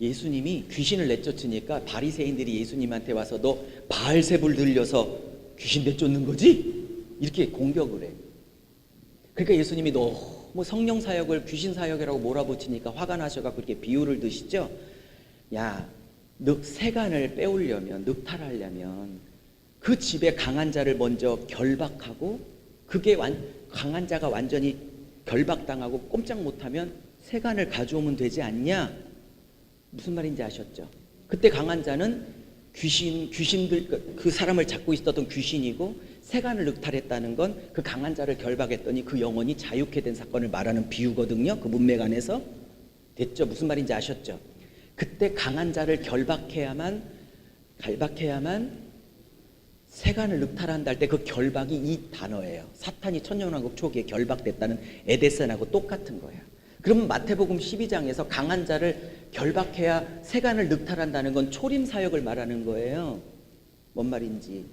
예수님이 귀신을 내쫓으니까 바리새인들이 예수님한테 와서 너 바알세불 들려서 귀신 내쫓는 거지? 이렇게 공격을 해. 그러니까 예수님이 너무 성령 사역을 귀신 사역이라고 몰아붙이니까 화가 나셔갖고 이렇게 비유를 드시죠. 야, 세간을 빼오려면, 늑탈하려면 그 집에 강한 자를 먼저 결박하고 그게 강한 자가 완전히 결박당하고 꼼짝 못하면 세간을 가져오면 되지 않냐? 무슨 말인지 아셨죠? 그때 강한 자는 귀신들 그 사람을 잡고 있었던 귀신이고 세간을 늑탈했다는 건 그 강한 자를 결박했더니 그 영혼이 자유케 된 사건을 말하는 비유거든요. 그 문맥 안에서 됐죠? 무슨 말인지 아셨죠? 그때 강한 자를 결박해야만 세간을 늑탈한다 할 때 그 결박이 이 단어예요. 사탄이 천년왕국 초기에 결박됐다는 에데센하고 똑같은 거예요. 그러면 마태복음 12장에서 강한 자를 결박해야 세간을 늑탈한다는 건 초림 사역을 말하는 거예요. 뭔 말인지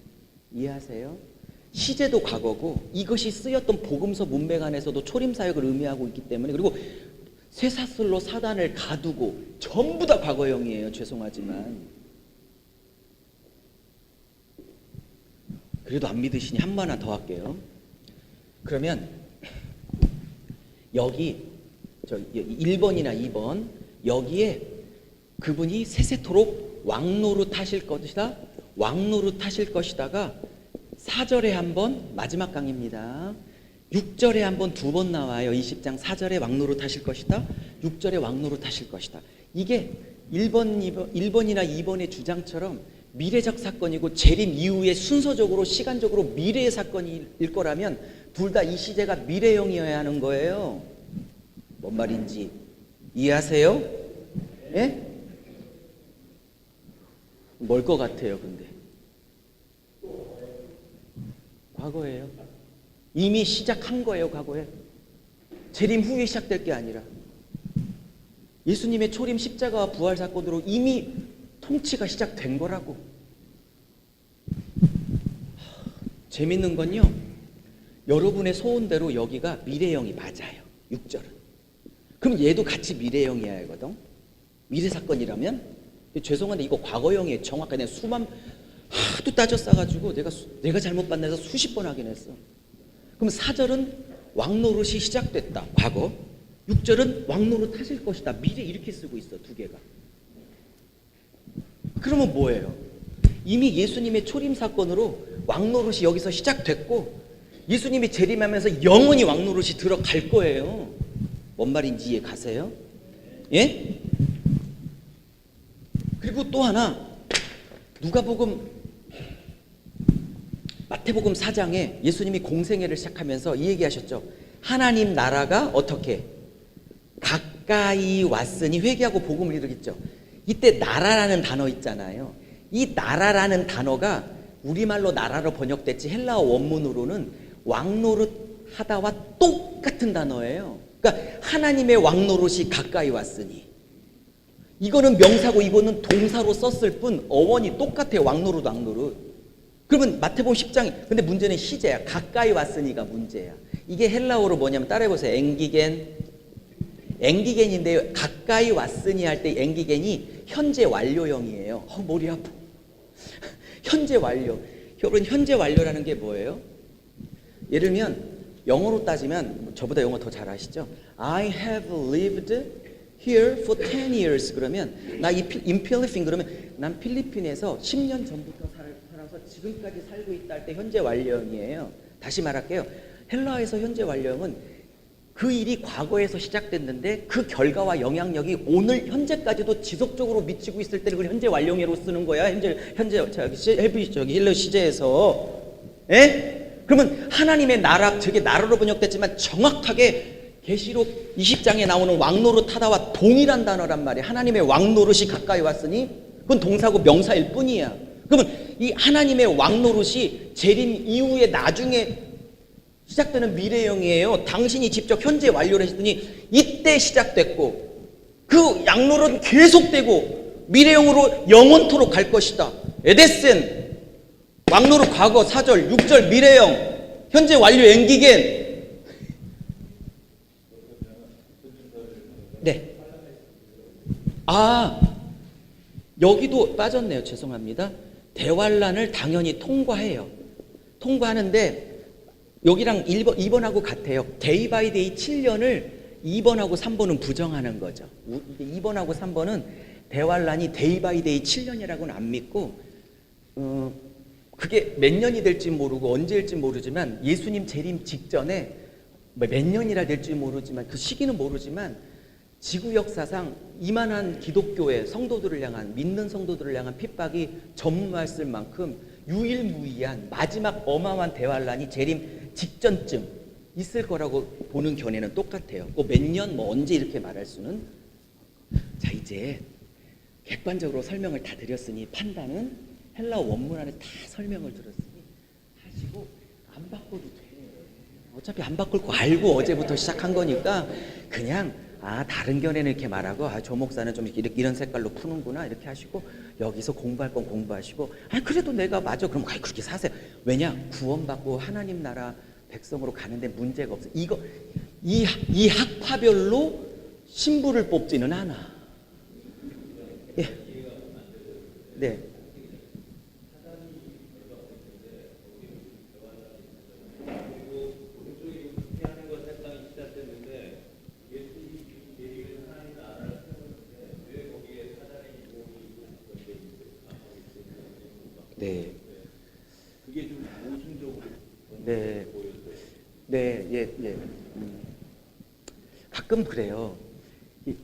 이해하세요? 시제도 과거고 이것이 쓰였던 복음서 문맥 안에서도 초림 사역을 의미하고 있기 때문에, 그리고 쇠사슬로 사단을 가두고 전부 다 과거형이에요. 죄송하지만. 그래도 안 믿으시니 한 번 하나 더 할게요. 그러면 여기 1번이나 2번 여기에 그분이 세세토록 왕노릇 하실 것이다. 왕노릇 하실 것이다가 4절에 한 번, 마지막 강의입니다. 6절에 한 번, 두 번 나와요. 20장 4절에 왕노릇 하실 것이다. 6절에 왕노릇 하실 것이다. 이게 1번이나 2번의 주장처럼 미래적 사건이고 재림 이후에 순서적으로 시간적으로 미래의 사건일 거라면 둘 다 이 시제가 미래형이어야 하는 거예요. 뭔 말인지 이해하세요? 예? 뭘 것 같아요 근데? 과거예요. 이미 시작한 거예요. 과거에. 재림 후에 시작될 게 아니라 예수님의 초림 십자가와 부활 사건으로 이미 통치가 시작된 거라고. 재밌는 건요, 여러분의 소원대로 여기가 미래형이 맞아요. 6절은. 그럼 얘도 같이 미래형이어야 하거든. 미래 사건이라면. 죄송한데 이거 과거형이에요. 정확하게 수만 하도 따져 싸가지고 내가 잘못 봤나 해서 수십 번 확인했어. 그럼 4절은 왕노릇이 시작됐다, 과거. 6절은 왕노릇 하실 것이다, 미래. 이렇게 쓰고 있어, 두 개가. 그러면 뭐예요? 이미 예수님의 초림 사건으로 왕노릇이 여기서 시작됐고 예수님이 재림하면서 영원히 왕노릇이 들어갈 거예요. 뭔 말인지 이해 가세요? 예? 그리고 또 하나, 마태복음 4장에 예수님이 공생애를 시작하면서 이 얘기하셨죠. 하나님 나라가 어떻게 가까이 왔으니 회개하고 복음을 이루겠죠. 이때 나라라는 단어 있잖아요. 이 나라라는 단어가 우리말로 나라로 번역됐지 헬라어 원문으로는 왕노릇 하다와 똑같은 단어예요. 그러니까 하나님의 왕노릇이 가까이 왔으니, 이거는 명사고 이거는 동사로 썼을 뿐 어원이 똑같아요. 왕노릇. 그러면 마태복음 10장, 근데 문제는 시제야. 가까이 왔으니가 문제야. 이게 헬라어로 뭐냐면 따라해보세요. 앵기겐인데 가까이 왔으니 할 때 앵기겐이 현재 완료형이에요. 머리 아파. 현재 완료. 여러분, 현재 완료라는 게 뭐예요? 예를 들면 영어로 따지면 저보다 영어 더 잘 아시죠? I have lived here for 10 years. 그러면 나 in 필리핀, 그러면 난 필리핀에서 10년 전부터 살아서 지금까지 살고 있다 할 때 현재 완료형이에요. 다시 말할게요. 헬라어에서 현재 완료형은 그 일이 과거에서 시작됐는데 그 결과와 영향력이 오늘 현재까지도 지속적으로 미치고 있을 때를 그걸 현재 완료형으로 쓰는 거야. 헬러 시제에서. 예? 그러면 하나님의 나라, 저게 나라로 번역됐지만 정확하게 계시록 20장에 나오는 왕노릇 하다와 동일한 단어란 말이야. 하나님의 왕노릇이 가까이 왔으니 그건 동사고 명사일 뿐이야. 그러면 이 하나님의 왕노릇이 재림 이후에 나중에 시작되는 미래형이에요. 당신이 직접 현재 완료를 했더니 이때 시작됐고 그 양노릇은 계속되고 미래형으로 영원토록 갈 것이다. 에데센 왕노릇 과거 4절 6절 미래형 현재 완료 앵기겐. 네. 여기도 빠졌네요. 죄송합니다. 대환란을 당연히 통과하는데 여기랑 2번하고 같아요. 데이 바이 데이 7년을 2번하고 3번은 부정하는 거죠. 2번하고 3번은 대환란이 데이 바이 데이 7년이라고는 안 믿고 그게 몇 년이 될지 모르고 언제일지 모르지만 예수님 재림 직전에 몇 년이라 될지 모르지만 그 시기는 모르지만 지구 역사상 이만한 기독교의 성도들을 향한, 믿는 성도들을 향한 핍박이 전무했을 만큼 유일무이한 마지막 어마어마한 대환란이 재림 직전쯤 있을 거라고 보는 견해는 똑같아요. 몇 년, 언제 이렇게 말할 수는. 자, 이제 객관적으로 설명을 다 드렸으니 판단은 헬라어 원문 안에 다 설명을 들었으니 하시고 안 바꿔도 돼. 어차피 안 바꿀 거 알고 어제부터 시작한 거니까 그냥 다른 견해는 이렇게 말하고 저 목사는 좀 이런 색깔로 푸는구나 이렇게 하시고 여기서 공부할 건 공부하시고 그래도 내가 맞아 그럼 그렇게 사세요. 왜냐? 구원받고 하나님 나라 백성으로 가는데 문제가 없어. 이 학파별로 신부를 뽑지는 않아. 예. 네. 네. 그게 좀 모순적으로 네. 보였어요. 네, 예. 가끔 그래요. 1,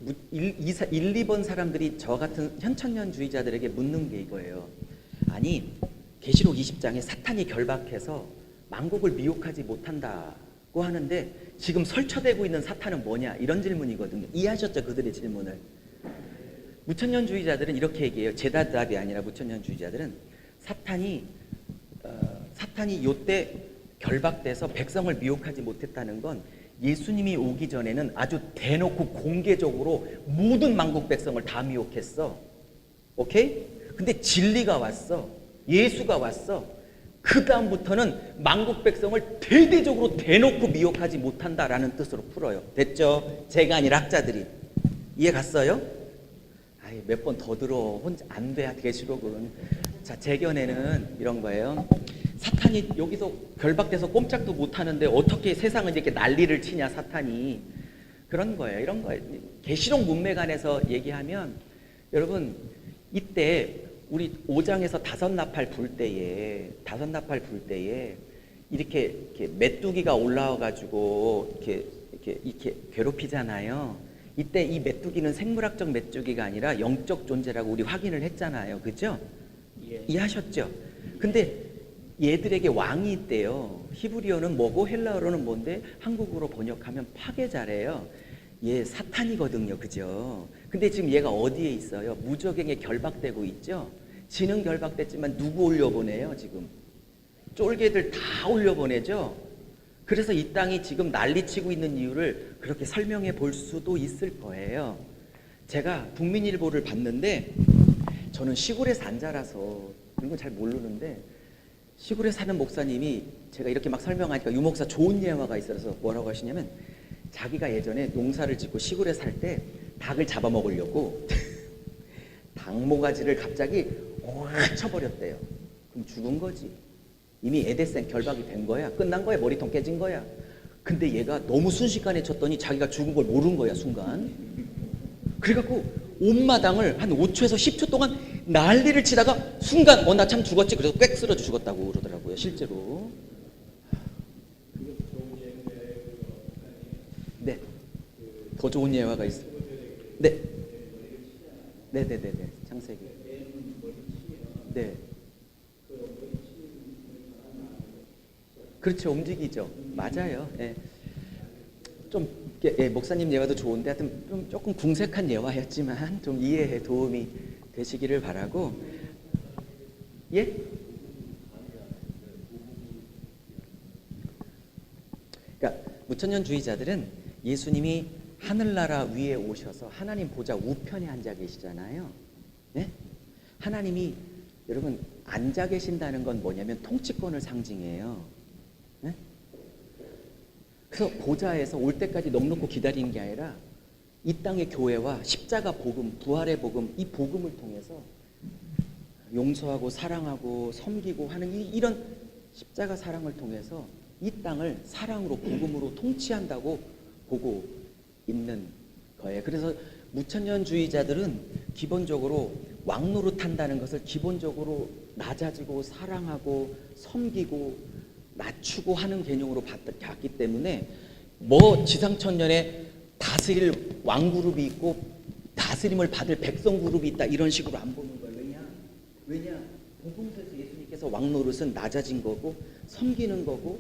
2번 사람들이 저 같은 현천년주의자들에게 묻는 게 이거예요. 아니, 계시록 20장에 사탄이 결박해서 만국을 미혹하지 못한다고 하는데 지금 설쳐되고 있는 사탄은 뭐냐? 이런 질문이거든요. 이해하셨죠? 그들의 질문을. 무천년주의자들은 이렇게 얘기해요. 제 답이 아니라 무천년주의자들은 사탄이 요때 결박돼서 백성을 미혹하지 못했다는 건 예수님이 오기 전에는 아주 대놓고 공개적으로 모든 만국 백성을 다 미혹했어. 오케이? 근데 진리가 왔어. 예수가 왔어. 그 다음부터는 만국 백성을 대대적으로 대놓고 미혹하지 못한다라는 뜻으로 풀어요. 됐죠? 제가 아니라 학자들이. 이해 갔어요? 몇 번 더 들어. 혼자 안 돼. 계시록은. 자, 제 견해는 이런 거예요. 사탄이 여기서 결박돼서 꼼짝도 못 하는데 어떻게 세상은 이렇게 난리를 치냐, 사탄이. 그런 거예요. 이런 거예요. 계시록 문맥안에서 얘기하면 여러분 이때 우리 5장에서 다섯 나팔 불 때에 이렇게 메뚜기가 올라와 가지고 이렇게 괴롭히잖아요. 이때 이 메뚜기는 생물학적 메뚜기가 아니라 영적 존재라고 우리 확인을 했잖아요. 그죠? 예. 이해하셨죠? 근데 얘들에게 왕이 있대요. 히브리어는 뭐고 헬라어로는 뭔데 한국어로 번역하면 파괴자래요. 얘 사탄이거든요. 그죠? 근데 지금 얘가 어디에 있어요? 무적행에 결박되고 있죠? 지는 결박됐지만 누구 올려보내요? 지금 쫄개들 다 올려보내죠? 그래서 이 땅이 지금 난리치고 있는 이유를 그렇게 설명해 볼 수도 있을 거예요. 제가 국민일보를 봤는데 저는 시골에 산 자라서 이런 건 잘 모르는데 시골에 사는 목사님이 제가 이렇게 막 설명하니까 유 목사 좋은 예화가 있어서 뭐라고 하시냐면 자기가 예전에 농사를 짓고 시골에 살 때 닭을 잡아먹으려고 닭 모가지를 갑자기 확 쳐버렸대요. 그럼 죽은 거지. 이미 에데센 결박이 된 거야. 끝난 거야. 머리통 깨진 거야. 근데 얘가 너무 순식간에 쳤더니 자기가 죽은 걸 모른 거야, 순간. 그래갖고 온마당을 한 5초에서 10초 동안 난리를 치다가 순간 나 참 죽었지. 그래서 꽥 쓰러져 죽었다고 그러더라고요, 실제로. 네. 더 좋은 예화가 있어요. 네. 네네네네. 창세기. 네. 그렇죠. 움직이죠. 맞아요. 예. 좀 목사님 예화도 좋은데 하여튼 좀 조금 궁색한 예화였지만 좀 이해에 도움이 되시기를 바라고. 예? 그러니까 무천년주의자들은 예수님이 하늘나라 위에 오셔서 하나님 보좌 우편에 앉아 계시잖아요. 네? 하나님이 여러분 앉아 계신다는 건 뭐냐면 통치권을 상징해요. 네? 그래서 보좌에서 올 때까지 넉넉히 기다리는 게 아니라 이 땅의 교회와 십자가 복음, 부활의 복음, 이 복음을 통해서 용서하고 사랑하고 섬기고 하는 이런 십자가 사랑을 통해서 이 땅을 사랑으로 복음으로 통치한다고 보고 있는 거예요. 그래서 무천년주의자들은 기본적으로 왕 노릇한다는 것을 기본적으로 낮아지고 사랑하고 섬기고 낮추고 하는 개념으로 봤기 때문에 뭐 지상천년에 다스릴 왕그룹이 있고 다스림을 받을 백성그룹이 있다 이런 식으로 안 보는 거예요. 왜냐? 복음서에서 예수님께서 왕 노릇은 낮아진 거고 섬기는 거고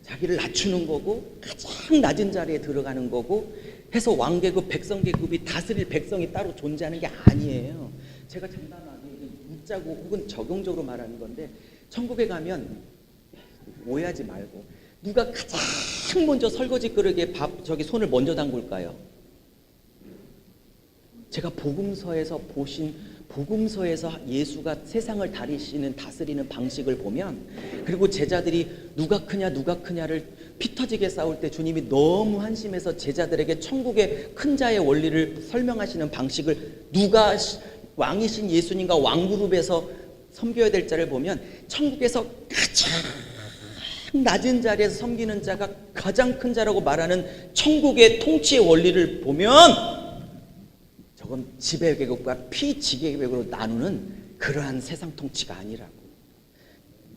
자기를 낮추는 거고 가장 낮은 자리에 들어가는 거고 해서 왕계급 백성계급이 다스릴 백성이 따로 존재하는 게 아니에요. 제가 장담하게 묻자고 혹은 적용적으로 말하는 건데 천국에 가면 오해하지 말고 누가 가장 먼저 설거지 그릇에 손을 먼저 담글까요? 제가 복음서에서 예수가 세상을 다스리는 방식을 보면 그리고 제자들이 누가 크냐를 피 터지게 싸울 때 주님이 너무 한심해서 제자들에게 천국의 큰 자의 원리를 설명하시는 방식을 누가 왕이신 예수님과 왕그룹에서 섬겨야 될 자를 보면 천국에서 가장 낮은 자리에서 섬기는 자가 가장 큰 자라고 말하는 천국의 통치의 원리를 보면 저건 지배계급과 피지배계급으로 나누는 그러한 세상 통치가 아니라고.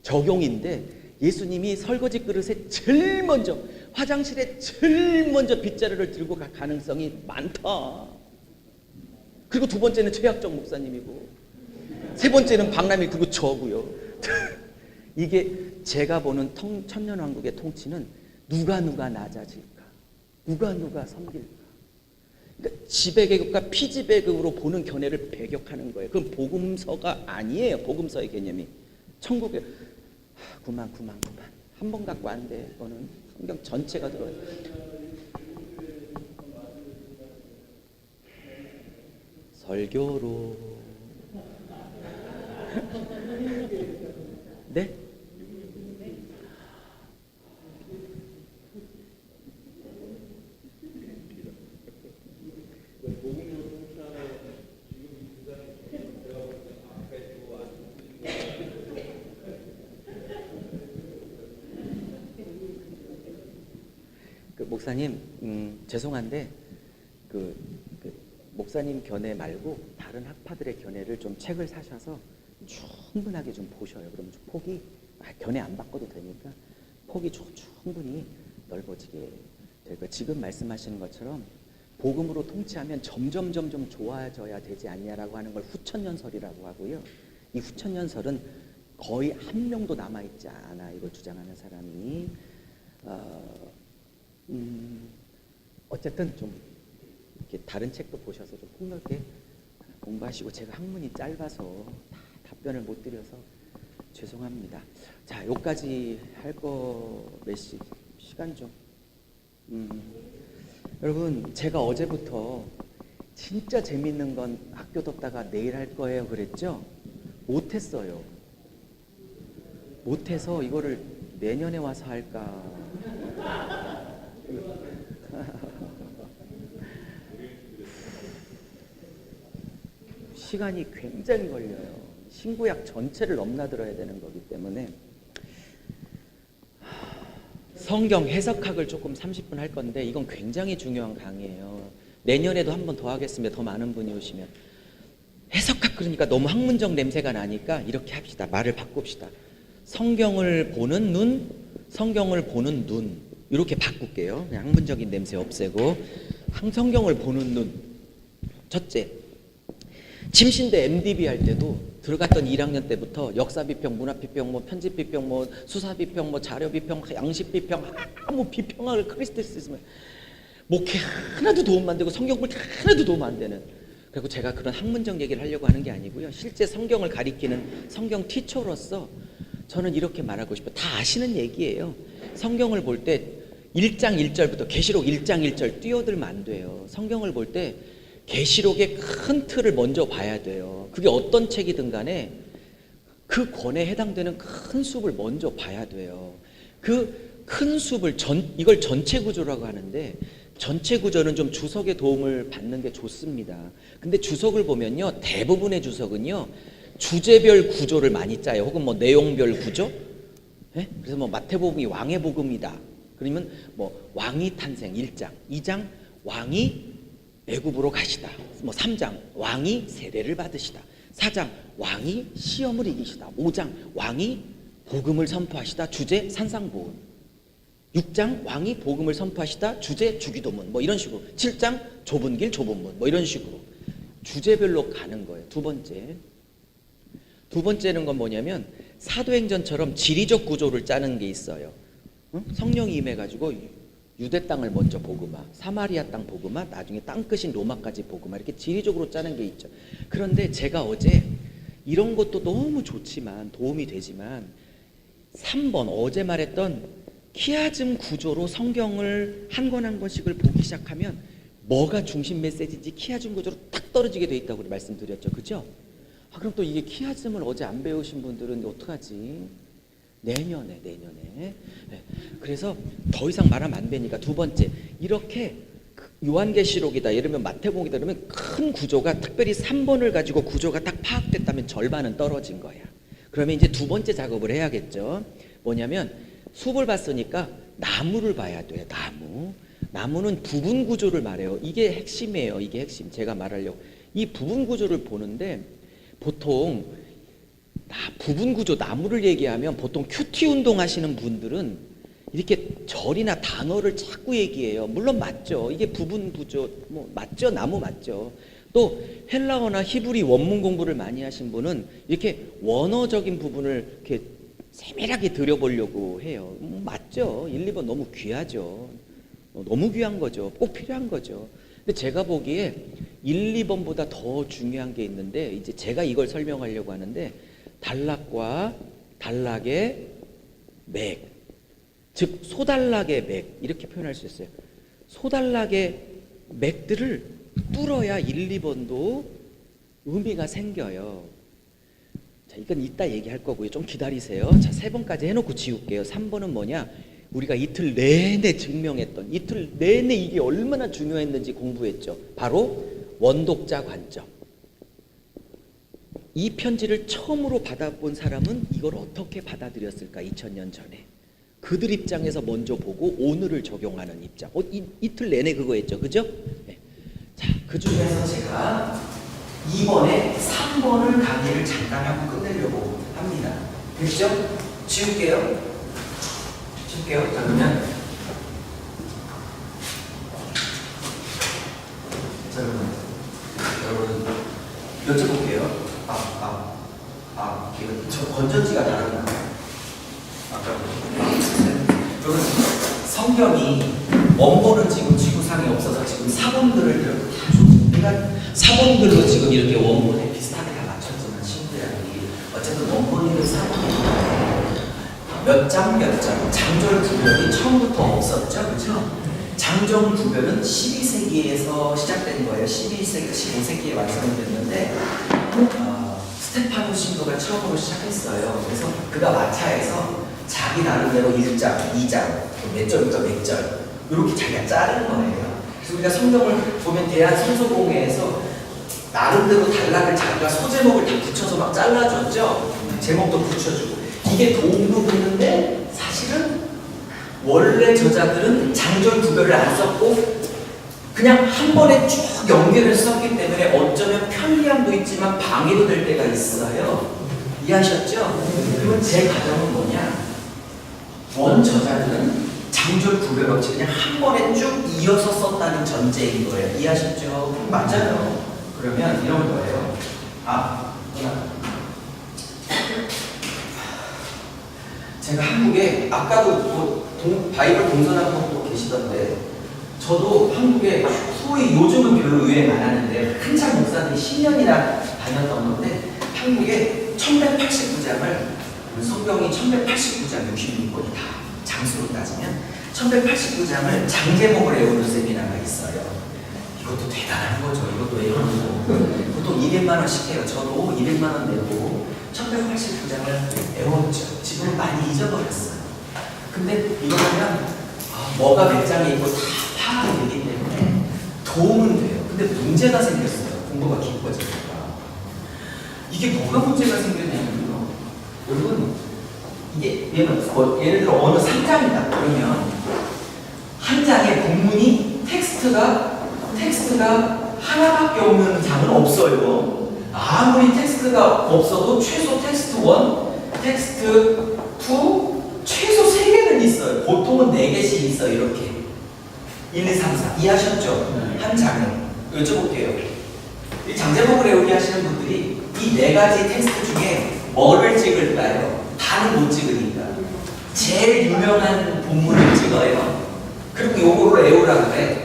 적용인데 예수님이 설거지 그릇에 제일 먼저 화장실에 제일 먼저 빗자루를 들고 갈 가능성이 많다. 그리고 두 번째는 최약적 목사님이고 세 번째는 박람회 그리고 저고요. 이게 제가 보는 천년왕국의 통치는 누가 낮아질까? 누가 섬길까? 그러니까 지배계급과 피지배계급으로 보는 견해를 배격하는 거예요. 그건 복음서가 아니에요. 복음서의 개념이. 천국에 그만. 한 번 갖고 안 돼. 이거는 성경 전체가 들어요. 설교로. 네? 목사님, 죄송한데 그 목사님 견해 말고 다른 학파들의 견해를 좀 책을 사셔서 충분하게 좀 보셔요. 그러면 좀 폭이 견해 안 바꿔도 되니까 폭이 충분히 넓어지게 될 거예요. 지금 말씀하시는 것처럼 복음으로 통치하면 점점 좋아져야 되지 않냐라고 하는 걸 후천연설이라고 하고요. 이 후천연설은 거의 한 명도 남아있지 않아, 이걸 주장하는 사람이. 어쨌든 좀 이렇게 다른 책도 보셔서 좀 폭넓게 공부하시고, 제가 학문이 짧아서 다 답변을 못 드려서 죄송합니다. 자, 여기까지 할 거 시간 좀. 여러분, 제가 어제부터 진짜 재밌는 건 학교 뒀다가 내일 할 거예요 그랬죠? 못했어요. 못해서 이거를 내년에 와서 할까. 시간이 굉장히 걸려요. 신구약 전체를 넘나들어야 되는 거기 때문에. 성경 해석학을 조금 30분 할 건데, 이건 굉장히 중요한 강의예요. 내년에도 한 번 더 하겠습니다. 더 많은 분이 오시면. 해석학, 그러니까 너무 학문적 냄새가 나니까 이렇게 합시다. 말을 바꿉시다. 성경을 보는 눈, 성경을 보는 눈, 이렇게 바꿀게요. 그냥 학문적인 냄새 없애고. 성경을 보는 눈. 첫째, 침신대 MDB 할 때도 들어갔던 1학년 때부터 역사비평, 문화비평, 뭐 편집비평, 뭐 수사비평, 뭐 자료비평, 양식비평, 아무 비평학을 크리스티시즘을 목회 하나도 도움 안 되고 성경을 하나도 도움 안 되는. 그리고 제가 그런 학문적 얘기를 하려고 하는 게 아니고요. 실제 성경을 가리키는 성경 티처로서 저는 이렇게 말하고 싶어요. 다 아시는 얘기예요. 성경을 볼 때 1장 1절부터 계시록 1장 1절 뛰어들면 안 돼요. 성경을 볼 때 계시록의 큰 틀을 먼저 봐야 돼요. 그게 어떤 책이든 간에 그 권에 해당되는 큰 숲을 먼저 봐야 돼요. 그 큰 숲을 이걸 전체 구조라고 하는데, 전체 구조는 좀 주석의 도움을 받는 게 좋습니다. 근데 주석을 보면요, 대부분의 주석은요 주제별 구조를 많이 짜요. 혹은 뭐 내용별 구조. 네? 그래서 뭐 마태복음이 왕의 복음이다. 그러면 뭐 왕이 탄생 1장, 2장 왕이 애굽으로 가시다. 뭐 3장 왕이 세례를 받으시다. 4장 왕이 시험을 이기시다. 5장 왕이 복음을 선포하시다. 주제 산상보훈. 6장 왕이 복음을 선포하시다. 주제 주기도문. 뭐 이런 식으로. 7장 좁은 길 좁은 문. 뭐 이런 식으로 주제별로 가는 거예요. 두 번째는 건 뭐냐면 사도행전처럼 지리적 구조를 짜는 게 있어요. 성령이 임해가지고 유대 땅을 먼저 복음화, 사마리아 땅 복음화, 나중에 땅끝인 로마까지 복음화, 이렇게 지리적으로 짜는 게 있죠. 그런데 제가 어제 이런 것도 너무 좋지만, 도움이 되지만, 3번 어제 말했던 키아즘 구조로 성경을 한 권 한 권씩을 보기 시작하면 뭐가 중심 메시지인지 키아즘 구조로 딱 떨어지게 돼 있다고 말씀드렸죠. 그죠? 그럼 또 이게 키아즘을 어제 안 배우신 분들은 어떡하지? 내년에. 네. 그래서 더 이상 말하면 안 되니까 두 번째, 이렇게 요한계시록이다, 예를 들면 마태복음이다, 그러면 큰 구조가, 특별히 3번을 가지고 구조가 딱 파악됐다면 절반은 떨어진 거야. 그러면 이제 두 번째 작업을 해야겠죠. 뭐냐면 숲을 봤으니까 나무를 봐야 돼요. 나무는 부분 구조를 말해요. 이게 핵심이에요. 이게 핵심. 제가 말하려고 이 부분 구조를 보는데, 보통 부분 구조 나무를 얘기하면 보통 큐티 운동 하시는 분들은 이렇게 절이나 단어를 자꾸 얘기해요. 물론 맞죠. 이게 부분 구조 뭐 맞죠. 나무 맞죠. 또 헬라어나 히브리 원문 공부를 많이 하신 분은 이렇게 원어적인 부분을 이렇게 세밀하게 들여보려고 해요. 맞죠. 1, 2번 너무 귀하죠. 너무 귀한 거죠. 꼭 필요한 거죠. 근데 제가 보기에 1, 2번보다 더 중요한 게 있는데, 이제 제가 이걸 설명하려고 하는데, 단락과 단락의 맥, 즉 소단락의 맥, 이렇게 표현할 수 있어요. 소단락의 맥들을 뚫어야 1, 2번도 의미가 생겨요. 자, 이건 이따 얘기할 거고요. 좀 기다리세요. 자, 3번까지 해놓고 지울게요. 3번은 뭐냐? 우리가 이틀 내내 증명했던, 이틀 내내 이게 얼마나 중요했는지 공부했죠. 바로 원독자 관점. 이 편지를 처음으로 받아본 사람은 이걸 어떻게 받아들였을까? 2000년 전에 그들 입장에서 먼저 보고 오늘을 적용하는 입장. 이틀 내내 그거 했죠, 그죠? 네. 자, 그 중에서 제가 2번에 3번을 강의를 잠깐 하고 끝내려고 합니다. 됐죠? 지울게요. 자, 그러면 자, 여러분 여쭤볼게요. 이거 저 건전지가 다르나? 여러분 성경이 원본은 지금 지구상에 없어서 지금 사본들을 이렇게 다 줬어요. 그러니까 사본들로 지금 이렇게 원본에 비슷하게 다 맞췄지만 친구들이 어쨌든 원본이든 사본이든 몇 장 장절 구별이 처음부터 없었죠, 그렇죠? 장절 구별은 12세기에서 시작된 거예요. 12세기, 15세기에 완성이 됐는데 스테파노 신도가 처음으로 시작했어요. 그래서 그가 마차에서 자기 나름대로 1장, 2장, 몇 절부터 몇 절 이렇게 자기가 자른 거예요. 그래서 우리가 성경을 보면 대한성서공회에서 나름대로 단락을 자기가 소제목을 다 붙여서 막 잘라줬죠. 제목도 붙여주고 이게 도움도 됐는데 사실은 원래 저자들은 장절 구별을 안 썼고 그냥 한 번에 쭉 연결을 썼기 때문에 어쩌면 편리함도 있지만 방해도 될 때가 있어요. 이해하셨죠? 그리고 제 가정은 뭐냐? 원 저자들은 장절 구별 없이 그냥 한 번에 쭉 이어서 썼다는 전제인 거예요. 이해하셨죠? 맞아요. 그러면 이런 거예요. 제가 한국에 아까도 바이블 동서남북도 계시던데 저도 한국에 소위 요즘은 별로 유행 안 하는데 한참 목사들이 10년이나 다녔던 건데 한국에 1189장을 성경이 1189장 66권이 다 장수로 따지면 1189장을 장제목을 외우는 세미나가 있어요. 이것도 대단한 거죠. 이것도 외우는 거. 보통 200만 원씩 해요. 저도 200만 원 내고 1189장을 외웠죠. 지금은 많이 잊어버렸어요. 근데 이거 하면 뭐가 몇 장에 있고 다 파악이 되기 때문에 도움은 돼요. 근데 문제가 생겼어요. 공부가 깊어지니까. 이게 뭐가 문제가 생겼냐면요. 여러분 이게 예를 들어 어느 3장이다 그러면 한 장의 본문이 텍스트가 하나밖에 없는 장은 없어요. 아무리 텍스트가 없어도 최소 텍스트 1, 텍스트 2 최소 3개는 있어요. 보통은 4개씩 있어요. 이렇게 1, 2, 3, 4 이해하셨죠? 한 장에 여쭤볼게요. 이 장제목을 외우게 하시는 분들이 이 4가지 텍스트 중에 뭐를 찍을까요? 다는 못 찍으니까 제일 유명한 본문을 찍어요. 그리고 요거를 외우라고 해.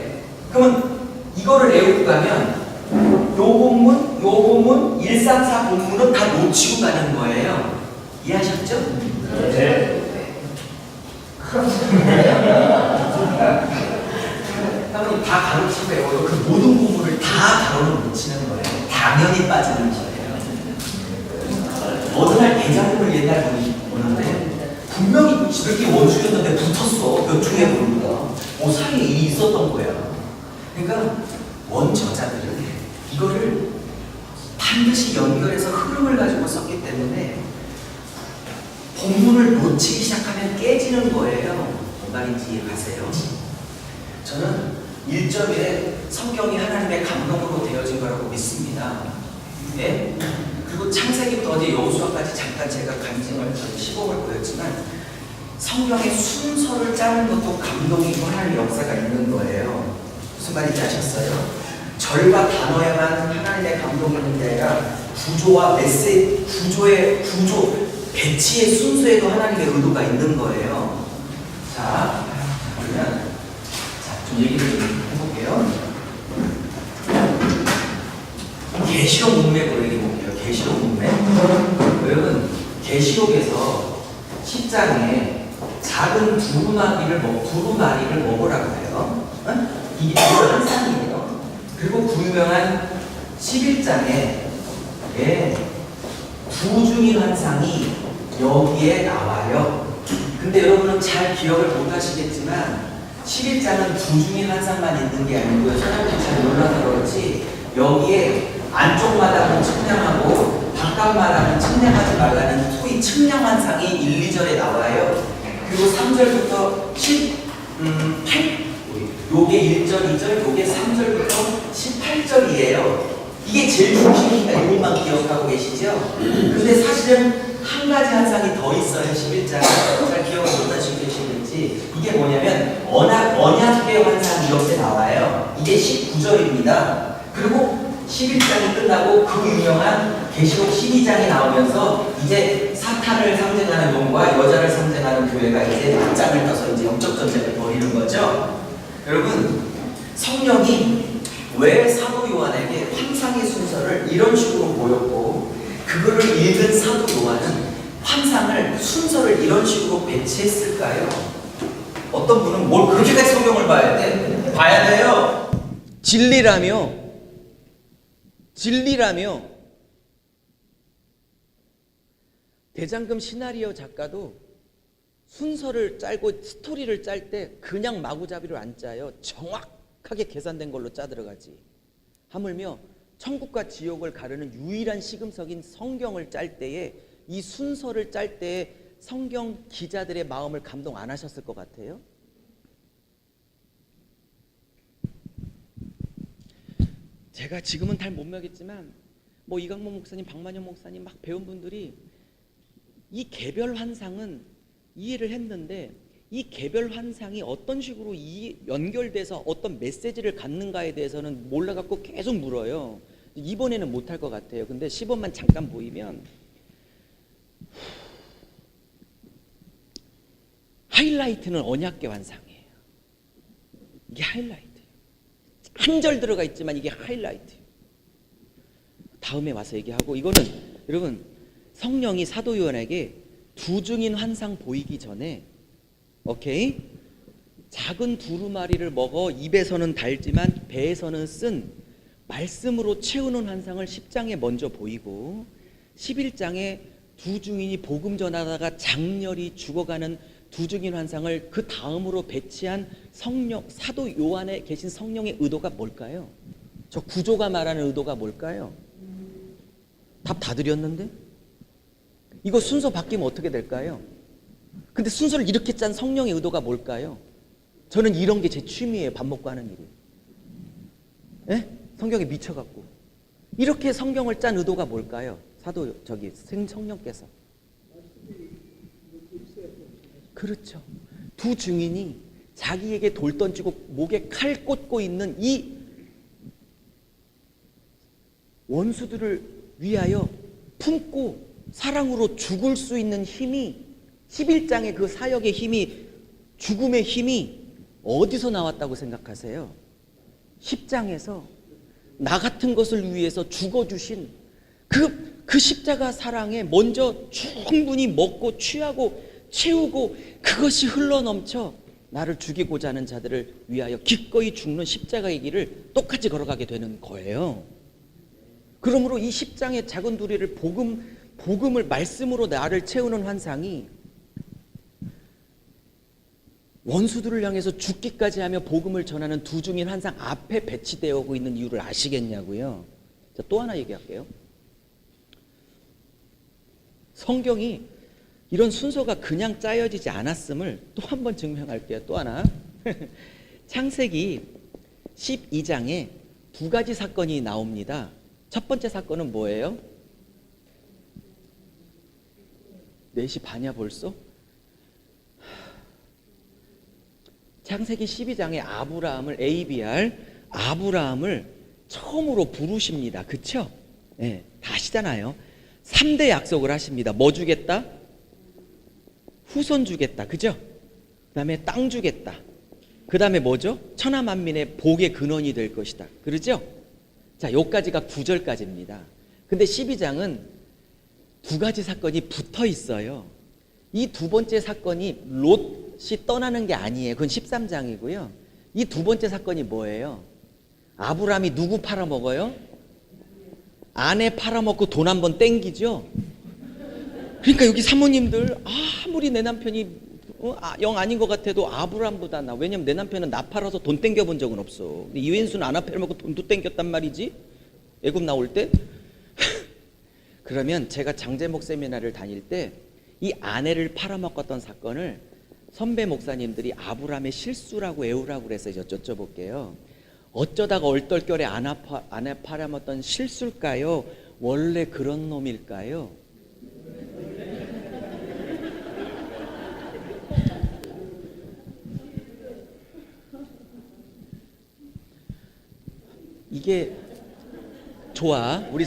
그러면 이거를 외우고 가면 요 본문 1, 3, 4 본문은 다 놓치고 가는 거예요. 이해하셨죠? 네. 그러면 다 가르치고 외워요. 그 모든 본문을 다 가로는 놓치는 거예요. 당연히 빠지는 거예요. 어느 날 대장금을 옛날 보는데 분명히 이렇게 원수였는데 붙었어. 몇 주에 보니까 사이에 일이 있었던 거야. 그러니까 원저자들은 이거를 반드시 연결해서 흐름을 가지고 썼기 때문에 본문을 놓치기 시작하면 깨지는 거예요. 뭔 말인지 이해가세요? 저는 1절에 성경이 하나님의 감동으로 되어진 거라고 믿습니다. 네? 그리고 창세기부터 어제 여호수아까지 잠깐 제가 간증을 시범을 보였지만 성경의 순서를 짜는 것도 감동이고 하나님의 역사가 있는 거예요. 무슨 말인지 아셨어요? 절과 단어에만 하나님의 감동이 있는 게 아니라 구조와 구조, 배치의 순서에도 하나님의 의도가 있는 거예요. 자, 그러면 좀 얘기를 좀 해볼게요. 계시록 문맥으로 얘기해 볼게요. 계시록 문맥. 여러분, 계시록에서 10장에 작은 두루마리를 먹으라고 해요. 이게 한 쌍이에요. 그리고 그 유명한 11장에 부중인 환상이 여기에 나와요. 근데 여러분은 잘 기억을 못 하시겠지만 11장은 부중인 환상만 있는 게 아니고요. 사람들이 잘 몰라서 그렇지 여기에 안쪽 마당은 측량하고 바깥 마당은 측량하지 말라는 소위 측량 환상이 1, 2절에 나와요. 그 그리고 3절부터 18, 요게 1절, 2절, 요게 3절부터 18절이에요. 이게 제일 중심이니까 이것만 기억하고 계시죠? 근데 사실은 한 가지 한상이 더 있어요. 11장. 잘 기억을 못하시고 계시는지. 이게 뭐냐면 언약궤 환상 이렇게 나와요. 이게 19절입니다. 그리고 11장이 끝나고 그 유명한 계시록 12장이 나오면서 이제 사탄을 상징하는 놈과 여자를 상징하는 교회가 이제 맞짱을 떠서 이제 영적 전쟁을 벌이는 거죠. 여러분, 성령이 왜 사도 요한에게 환상의 순서를 이런 식으로 보였고 그거를 읽은 사도 요한은 환상을 순서를 이런 식으로 배치했을까요? 어떤 분은 뭘 그렇게까지 성경을 봐야 돼? 봐야 돼요. 진리라며 대장금 시나리오 작가도 순서를 짤고 스토리를 짤 때 그냥 마구잡이로 안 짜요. 정확하게 계산된 걸로 짜 들어가지. 하물며 천국과 지옥을 가르는 유일한 시금석인 성경을 짤 때에 이 순서를 짤 때에 성경 기자들의 마음을 감동 안 하셨을 것 같아요? 제가 지금은 잘 못 먹겠지만 뭐 이강모 목사님, 박만현 목사님 막 배운 분들이 이 개별 환상은 이해를 했는데 이 개별 환상이 어떤 식으로 연결돼서 어떤 메시지를 갖는가에 대해서는 몰라갖고 계속 물어요. 이번에는 못할 것 같아요. 근데 시범만 잠깐 보이면 하이라이트는 언약궤 환상이에요. 이게 하이라이트. 한 절 들어가 있지만 이게 하이라이트. 다음에 와서 얘기하고, 이거는 여러분 성령이 사도 요한에게 두 증인 환상 보이기 전에, 오케이? 작은 두루마리를 먹어 입에서는 달지만 배에서는 쓴 말씀으로 채우는 환상을 10장에 먼저 보이고 11장에 두 증인이 복음 전하다가 장렬히 죽어가는 두 증인 환상을 그 다음으로 배치한 성령, 사도 요한에 계신 성령의 의도가 뭘까요? 저 구조가 말하는 의도가 뭘까요? 답 다 드렸는데? 이거 순서 바뀌면 어떻게 될까요? 근데 순서를 이렇게 짠 성령의 의도가 뭘까요? 저는 이런 게 제 취미예요. 밥 먹고 하는 일이. 예? 성경에 미쳐갖고. 이렇게 성경을 짠 의도가 뭘까요? 성령께서. 그렇죠. 두 증인이 자기에게 돌 던지고 목에 칼 꽂고 있는 이 원수들을 위하여 품고 사랑으로 죽을 수 있는 힘이, 11장의 그 사역의 힘이, 죽음의 힘이 어디서 나왔다고 생각하세요? 10장에서 나 같은 것을 위해서 죽어주신 그 십자가 사랑에 먼저 충분히 먹고 취하고 채우고 그것이 흘러넘쳐 나를 죽이고자 하는 자들을 위하여 기꺼이 죽는 십자가의 길을 똑같이 걸어가게 되는 거예요. 그러므로 이 10장의 작은 두리를 복음을 말씀으로 나를 채우는 환상이 원수들을 향해서 죽기까지 하며 복음을 전하는 두 증인 환상 앞에 배치되어 오고 있는 이유를 아시겠냐고요. 자, 또 하나 얘기할게요. 성경이 이런 순서가 그냥 짜여지지 않았음을 또 한 번 증명할게요. 또 하나. 창세기 12장에 두 가지 사건이 나옵니다. 첫 번째 사건은 뭐예요? 4시 반이야 벌써? 창세기 12장에 아브라함을 처음으로 부르십니다. 그쵸? 네, 다 아시잖아요. 3대 약속을 하십니다. 뭐 주겠다? 후손 주겠다. 그죠? 그 다음에 땅 주겠다. 그 다음에 뭐죠? 천하만민의 복의 근원이 될 것이다. 그러죠? 자, 요까지가 9절까지입니다. 근데 12장은 두 가지 사건이 붙어 있어요. 이 두 번째 사건이 롯이 떠나는 게 아니에요. 그건 13장이고요. 이 두 번째 사건이 뭐예요? 아브라함이 누구 팔아먹어요? 아내 팔아먹고 돈 한번 땡기죠? 그러니까 여기 사모님들, 아무리 내 남편이 영 아닌 것 같아도 아브라함보다 나. 왜냐면 내 남편은 나 팔아서 돈 땡겨본 적은 없어. 근데 이웬수는 아나 팔아먹고 돈도 땡겼단 말이지? 애굽 나올 때? 그러면 제가 장제목 세미나를 다닐 때 이 아내를 팔아먹었던 사건을 선배 목사님들이 아브라함의 실수라고 외우라고 그래서 여쭤볼게요. 어쩌다가 얼떨결에 안에 팔아먹던 실수일까요? 원래 그런 놈일까요? 이게 좋아. 우리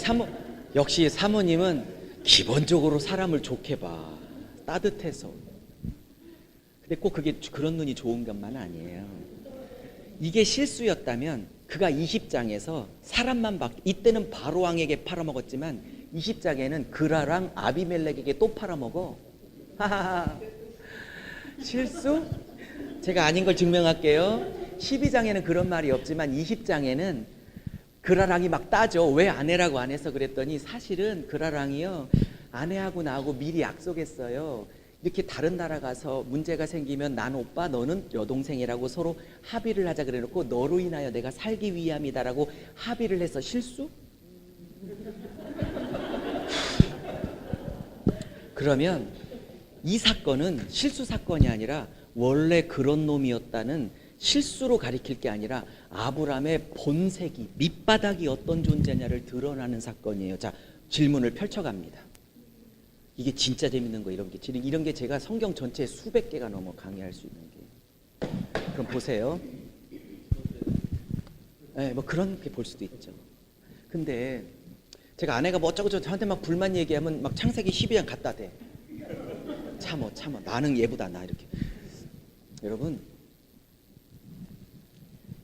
역시 사모님은 기본적으로 사람을 좋게 봐. 따뜻해서. 근데 꼭 그런 눈이 좋은 것만 아니에요. 이게 실수였다면 그가 20장에서 사람만 이때는 바로왕에게 팔아먹었지만 20장에는 그라랑 아비멜렉에게 또 팔아먹어. 실수? 제가 아닌 걸 증명할게요. 12장에는 그런 말이 없지만 20장에는 그라랑이 막 따져. 왜 아내라고 안 해서 그랬더니 사실은 그라랑이요, 아내하고 나하고 미리 약속했어요. 이렇게 다른 나라 가서 문제가 생기면 난 오빠 너는 여동생이라고 서로 합의를 하자 그래놓고 너로 인하여 내가 살기 위함이다라고 합의를 해서 실수? 그러면 이 사건은 실수 사건이 아니라 원래 그런 놈이었다는 실수로 가리킬 게 아니라 아브라함의 본색이, 밑바닥이 어떤 존재냐를 드러나는 사건이에요. 자, 질문을 펼쳐갑니다. 이게 진짜 재밌는 거. 이런 게 제가 성경 전체에 수백 개가 넘어 강의할 수 있는 게. 그럼 보세요. 네, 뭐 그렇게 볼 수도 있죠. 근데 제가 아내가 뭐 어쩌고 저한테 막 불만 얘기하면 막 창세기 12장 갖다 대. 참어. 나는 얘보다 나 이렇게. 여러분,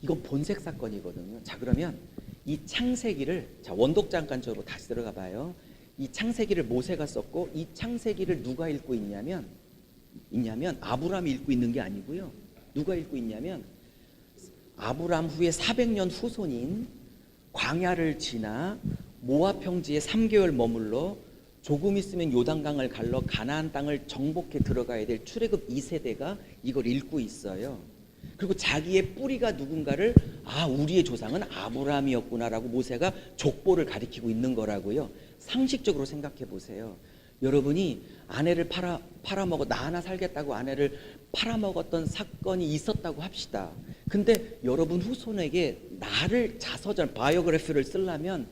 이건 본색 사건이거든요. 자, 그러면 이 창세기를, 자, 원독장간적으로 다시 들어가 봐요. 이 창세기를 모세가 썼고 이 창세기를 누가 읽고 있냐면 아브라함이 읽고 있는 게 아니고요. 누가 읽고 있냐면 아브라함 후에 400년 후손인 광야를 지나 모압 평지에 3개월 머물러 조금 있으면 요단강을 갈러 가나안 땅을 정복해 들어가야 될 출애굽 2세대가 이걸 읽고 있어요. 그리고 자기의 뿌리가 누군가를 우리의 조상은 아브라함이었구나라고 모세가 족보를 가리키고 있는 거라고요. 상식적으로 생각해 보세요. 여러분이 아내를 팔아먹어 나 하나 살겠다고 아내를 팔아먹었던 사건이 있었다고 합시다. 근데 여러분 후손에게 나를 자서전 바이오그래피를 쓰려면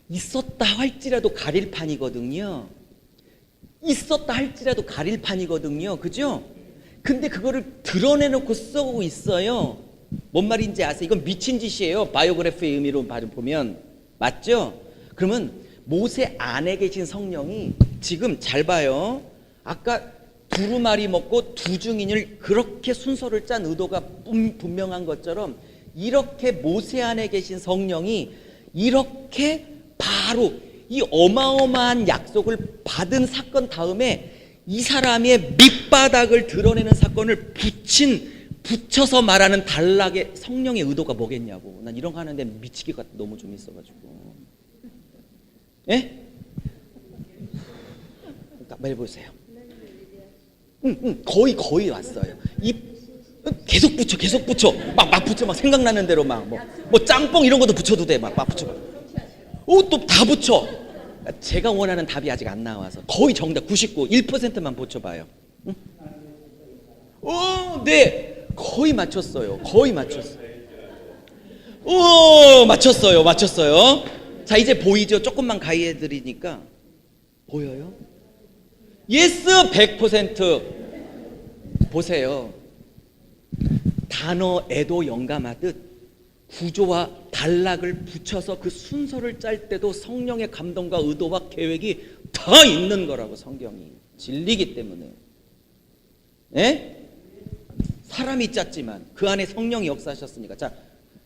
있었다 할지라도 가릴 판이거든요. 그죠? 근데 그거를 드러내놓고 쓰고 있어요. 뭔 말인지 아세요? 이건 미친 짓이에요. 바이오그래피의 의미로 보면. 맞죠? 그러면 모세 안에 계신 성령이 지금 잘 봐요. 아까 두루마리 먹고 두 증인을 그렇게 순서를 짠 의도가 분명한 것처럼 이렇게 모세 안에 계신 성령이 이렇게 바로 이 어마어마한 약속을 받은 사건 다음에 이 사람의 밑바닥을 드러내는 사건을 붙여서 말하는 단락의 성령의 의도가 뭐겠냐고. 난 이런 거 하는데 미치겠다. 너무 좀 있어가지고. 예? 빨리 보세요. 거의 왔어요. 계속 붙여. 막 붙여. 막 생각나는 대로 뭐 짬뽕 이런 것도 붙여도 돼. 막 붙여. 또 다 붙여. 제가 원하는 답이 아직 안 나와서 거의 정답 99, 1%만 붙여봐요. 응? 네, 거의 맞췄어요. 맞췄어요. 자, 이제 보이죠? 조금만 가이해드리니까 보여요? 예스, 100%. 보세요. 단어에도 영감하듯 구조와 단락을 붙여서 그 순서를 짤 때도 성령의 감동과 의도와 계획이 다 있는 거라고. 성경이 진리기 때문에. 예? 사람이 짰지만 그 안에 성령이 역사하셨으니까. 자,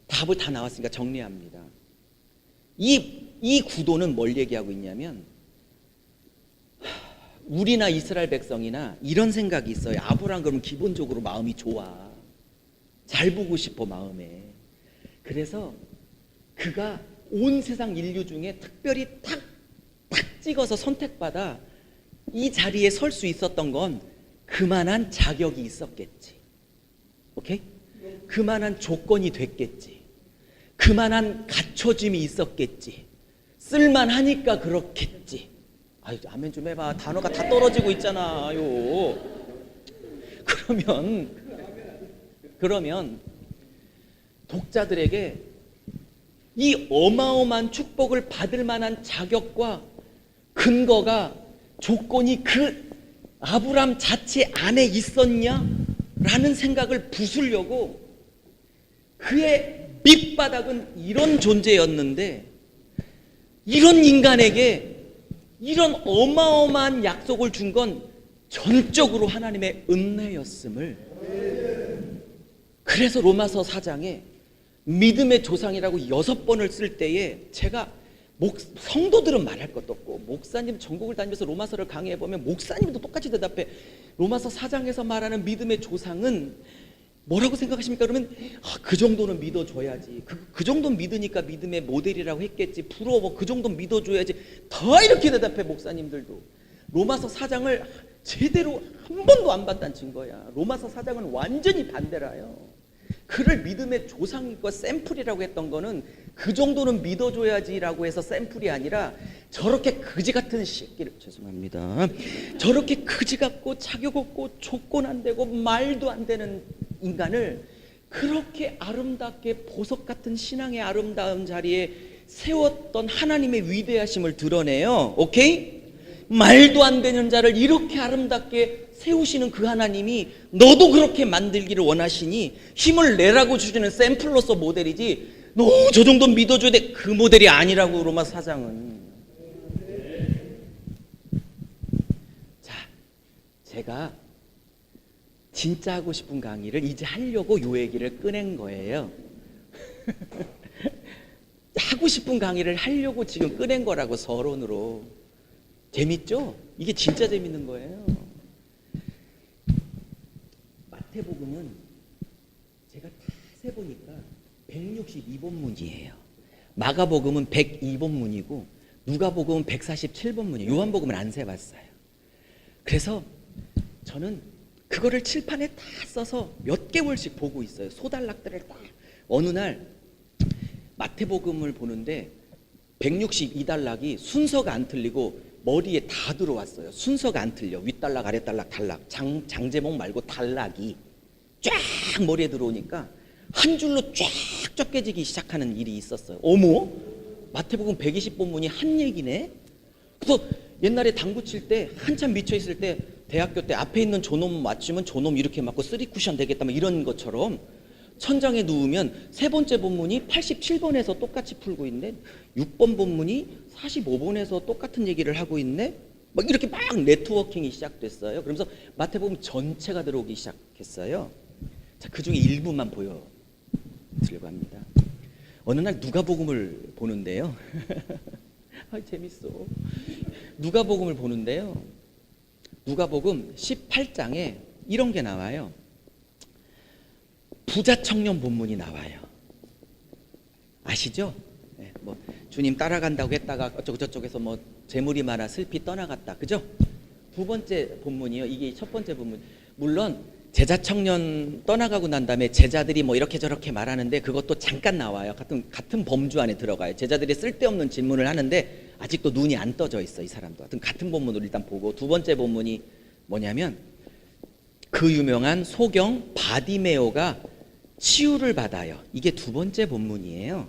답을 다 나왔으니까 정리합니다. 이 구도는 뭘 얘기하고 있냐면 우리나 이스라엘 백성이나 이런 생각이 있어요. 아브라함 그러면 기본적으로 마음이 좋아. 잘 보고 싶어, 마음에. 그래서 그가 온 세상 인류 중에 특별히 탁 찍어서 선택받아 이 자리에 설 수 있었던 건 그만한 자격이 있었겠지. 오케이? 그만한 조건이 됐겠지. 그만한 갖춰짐이 있었겠지. 쓸만하니까 그렇겠지. 아멘 좀 해봐. 단어가 다 떨어지고 있잖아요. 그러면 독자들에게 이 어마어마한 축복을 받을 만한 자격과 근거가 조건이 그 아브람 자체 안에 있었냐라는 생각을 부수려고 그의 밑바닥은 이런 존재였는데 이런 인간에게 이런 어마어마한 약속을 준 건 전적으로 하나님의 은혜였음을, 그래서 로마서 4장에 믿음의 조상이라고 6번을 쓸 때에 제가 성도들은 말할 것도 없고 목사님 전국을 다니면서 로마서를 강의해보면 목사님도 똑같이 대답해. 로마서 4장에서 말하는 믿음의 조상은 뭐라고 생각하십니까? 그러면 그 정도는 믿어줘야지, 그 정도는 믿으니까 믿음의 모델이라고 했겠지, 부러워, 그 정도는 믿어줘야지, 다 이렇게 대답해. 목사님들도 로마서 4장을 제대로 한 번도 안 봤다는 증거야. 로마서 4장은 완전히 반대라요. 그를 믿음의 조상과 샘플이라고 했던 거는 그 정도는 믿어줘야지라고 해서 샘플이 아니라 저렇게 그지 같은 새끼를, 죄송합니다, 저렇게 그지 같고 자격 없고 조건 안 되고 말도 안 되는 인간을 그렇게 아름답게 보석 같은 신앙의 아름다운 자리에 세웠던 하나님의 위대하심을 드러내요. 오케이? 말도 안 되는 자를 이렇게 아름답게 세우시는 그 하나님이 너도 그렇게 만들기를 원하시니 힘을 내라고 주시는 샘플로서 모델이지, 너 저 정도 믿어줘야 돼, 그 모델이 아니라고. 로마 4장은. 자, 제가 진짜 하고 싶은 강의를 이제 하려고 요 얘기를 꺼낸 거예요. 하고 싶은 강의를 하려고 지금 꺼낸 거라고, 서론으로. 재밌죠? 이게 진짜 재밌는 거예요. 마태복음은 제가 다 세보니까 162번문이에요. 마가복음은 102번문이고 누가복음은 147번문이에요. 요한복음은 안 세봤어요. 그래서 저는 그거를 칠판에 다 써서 몇 개월씩 보고 있어요. 소달락들을 다. 어느 날 마태복음을 보는데 162단락이 순서가 안 틀리고 머리에 다 들어왔어요. 순서가 안 틀려. 윗단락, 아랫단락, 단락. 장제목 말고 단락이 쫙 머리에 들어오니까 한 줄로 쫙 쫓겨지기 시작하는 일이 있었어요. 어머? 마태복음 120본문이 한 얘기네? 그래서 옛날에 당구 칠 때 한참 미쳐있을 때 대학교 때 앞에 있는 저놈 맞추면 저놈 이렇게 맞고 3쿠션 되겠다, 뭐 이런 것처럼 천장에 누우면 세 번째 본문이 87번에서 똑같이 풀고 있네, 6번 본문이 45번에서 똑같은 얘기를 하고 있네, 막 이렇게 막 네트워킹이 시작됐어요. 그러면서 마태복음 전체가 들어오기 시작했어요. 자, 그 중에 일부만 보여드리려고 합니다. 어느 날 누가복음을 보는데요. 아, 재밌어. 누가복음을 보는데요. 누가복음 18장에 이런 게 나와요. 부자 청년 본문이 나와요. 아시죠? 네, 뭐 주님 따라간다고 했다가 어쩌고 저쩌고해서 뭐 재물이 많아 슬피 떠나갔다, 그죠? 두 번째 본문이요. 이게 첫 번째 본문. 물론 제자 청년 떠나가고 난 다음에 제자들이 뭐 이렇게 저렇게 말하는데 그것도 잠깐 나와요. 같은 범주 안에 들어가요. 제자들이 쓸데없는 질문을 하는데 아직도 눈이 안 떠져 있어, 이 사람도. 하여튼 같은 본문으로 일단 보고, 두 번째 본문이 뭐냐면 그 유명한 소경 바디메오가 치유를 받아요. 이게 두 번째 본문이에요.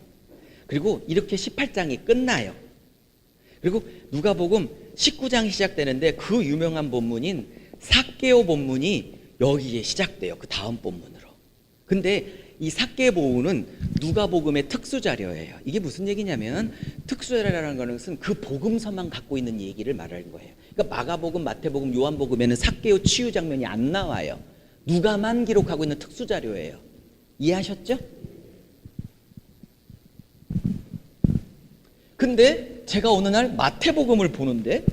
그리고 이렇게 18장이 끝나요. 그리고 누가복음 19장이 시작되는데 그 유명한 본문인 삭개오 본문이 여기에 시작돼요. 그 다음 본문으로. 근데 이 삭개오는 누가복음의 특수자료예요. 이게 무슨 얘기냐면, 특수자료라는 것은 그 복음서만 갖고 있는 얘기를 말하는 거예요. 그러니까 마가복음, 마태복음, 요한복음에는 삭개오 치유 장면이 안 나와요. 누가만 기록하고 있는 특수자료예요. 이해하셨죠? 근데 제가 어느 날 마태복음을 보는데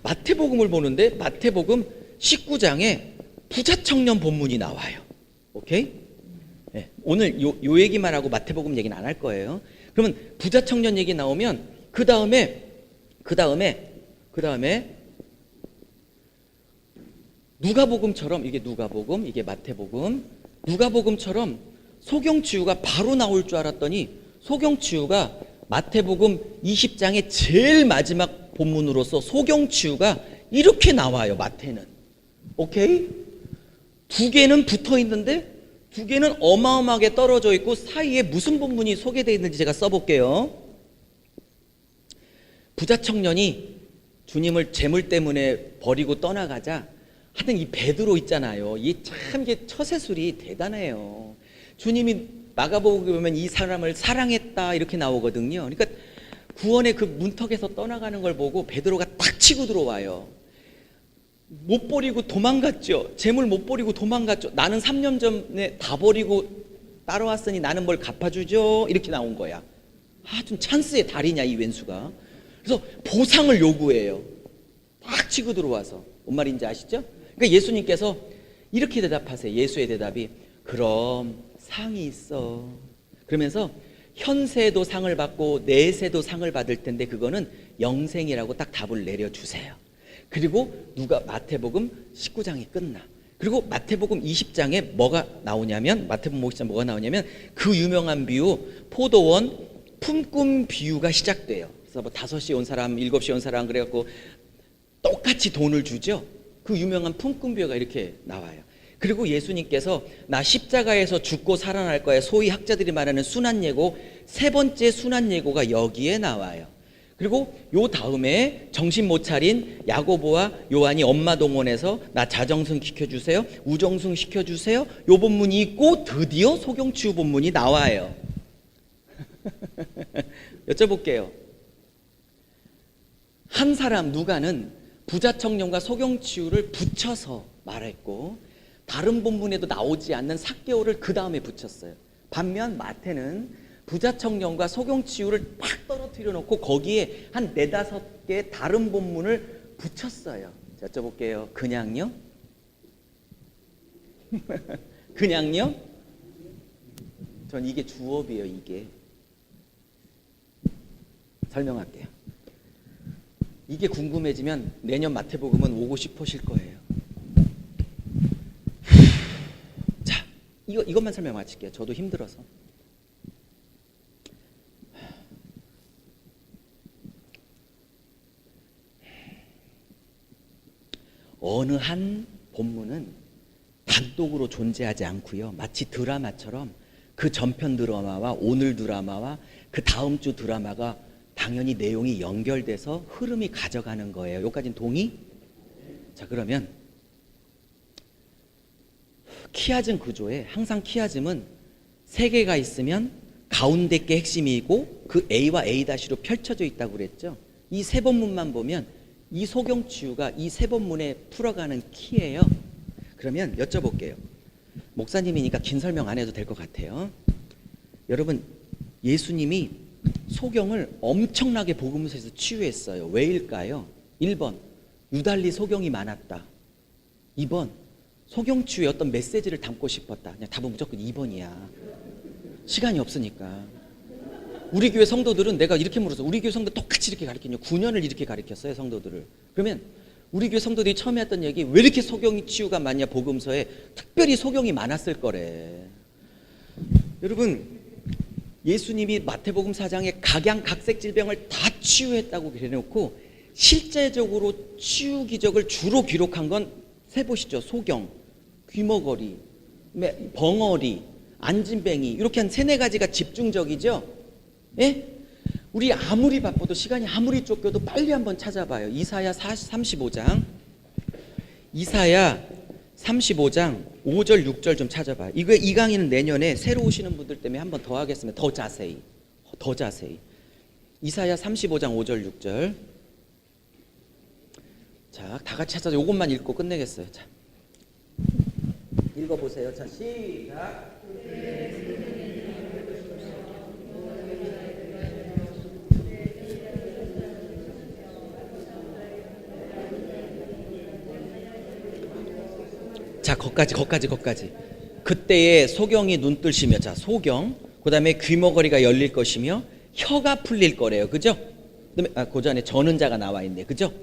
마태복음 19장에 부자 청년 본문이 나와요. 오케이? 네, 오늘 요 얘기만 하고 마태복음 얘기는 안 할 거예요. 그러면 부자 청년 얘기 나오면 그 다음에 누가복음처럼, 이게 누가복음, 이게 마태복음, 누가복음처럼 소경치유가 바로 나올 줄 알았더니 소경치유가 마태복음 20장의 제일 마지막 본문으로서 소경치유가 이렇게 나와요. 마태는. 오케이? 두 개는 붙어 있는데 두 개는 어마어마하게 떨어져 있고 사이에 무슨 본문이 소개되어 있는지 제가 써볼게요. 부자 청년이 주님을 재물 때문에 버리고 떠나가자 하여튼 이 베드로 있잖아요. 이게 처세술이 대단해요. 주님이 마가복음에 보면 이 사람을 사랑했다 이렇게 나오거든요. 그러니까 구원의 그 문턱에서 떠나가는 걸 보고 베드로가 딱 치고 들어와요. 못 버리고 도망갔죠. 재물 못 버리고 도망갔죠. 나는 3년 전에 다 버리고 따라왔으니 나는 뭘 갚아주죠. 이렇게 나온 거야. 좀 찬스의 달이냐 이 왼수가. 그래서 보상을 요구해요. 딱 치고 들어와서. 뭔 말인지 아시죠? 그러니까 예수님께서 이렇게 대답하세요. 예수의 대답이 그럼 상이 있어. 그러면서 현세도 상을 받고 내세도 상을 받을 텐데 그거는 영생이라고 딱 답을 내려주세요. 그리고 누가 마태복음 19장이 끝나. 그리고 마태복음 20장에 뭐가 나오냐면 마태복음 20장 뭐가 나오냐면 그 유명한 비유 포도원 품꾼 비유가 시작돼요. 그래서 뭐 5시에 온 사람 7시에 온 사람 그래갖고 똑같이 돈을 주죠. 그 유명한 품꾼 비유가 이렇게 나와요. 그리고 예수님께서 나 십자가에서 죽고 살아날 거야. 소위 학자들이 말하는 순환예고 세 번째 순환예고가 여기에 나와요. 그리고 요 다음에 정신 못 차린 야고보와 요한이 엄마 동원해서 나 자정승 시켜주세요. 우정승 시켜주세요. 요 본문이 있고 드디어 소경치유 본문이 나와요. 여쭤볼게요. 한 사람 누가는 부자 청년과 소경치유를 붙여서 말했고 다른 본문에도 나오지 않는 삭개오를 그 다음에 붙였어요. 반면 마태는 부자 청년과 소경치유를 팍 떨어뜨려 놓고 거기에 한 4-5개 다른 본문을 붙였어요. 여쭤볼게요. 그냥요? 그냥요? 전 이게 주업이에요. 이게 설명할게요. 이게 궁금해지면 내년 마태복음은 오고 싶으실 거예요. 자, 이것만 설명 마칠게요. 저도 힘들어서. 어느 한 본문은 단독으로 존재하지 않고요. 마치 드라마처럼 그 전편 드라마와 오늘 드라마와 그 다음 주 드라마가 당연히 내용이 연결돼서 흐름이 가져가는 거예요. 여기까지는 동의? 자, 그러면 키아즘 구조에 항상 키아즘은 3개가 있으면 가운데 게 핵심이고 그 A와 A-로 펼쳐져 있다고 그랬죠. 이 3본문만 보면 이 소경치유가 이 3본문에 풀어가는 키예요. 그러면 여쭤볼게요. 목사님이니까 긴 설명 안 해도 될 것 같아요. 여러분, 예수님이 소경을 엄청나게 복음서에서 치유했어요. 왜일까요? 1번, 유달리 소경이 많았다. 2번, 소경치유의 어떤 메시지를 담고 싶었다. 그냥 답은 무조건 2번이야. 시간이 없으니까. 우리 교회 성도들은 내가 이렇게 물어서 우리 교회 성도 똑같이 이렇게 가르치냐 9년을 이렇게 가르쳤어요. 성도들을. 그러면 우리 교회 성도들이 처음에 했던 얘기 왜 이렇게 소경이 치유가 많냐 복음서에 특별히 소경이 많았을 거래. 여러분 예수님이 마태복음 4장에 각양각색 질병을 다 치유했다고 그래놓고 실제적으로 치유 기적을 주로 기록한 건 세보시죠. 소경, 귀머거리, 벙어리, 안진뱅이 이렇게 한 3-4가지가 집중적이죠. 예? 우리 아무리 바빠도 시간이 아무리 쫓겨도 빨리 한번 찾아봐요. 이사야 35장 이사야 35장 5절 6절 좀 찾아봐요. 이 강의는 내년에 새로 오시는 분들 때문에 한번 더 하겠습니다. 더 자세히 이사야 35장 5절 6절. 자, 다 같이 찾아서 이것만 읽고 끝내겠어요. 자, 읽어보세요. 자, 시작. 자, 거기까지. 그때에 소경이 눈뜰시며, 자, 소경, 그 다음에 귀머거리가 열릴 것이며 혀가 풀릴 거래요. 그죠? 그 다음에 그 전에 전은자가 나와 있네. 그죠?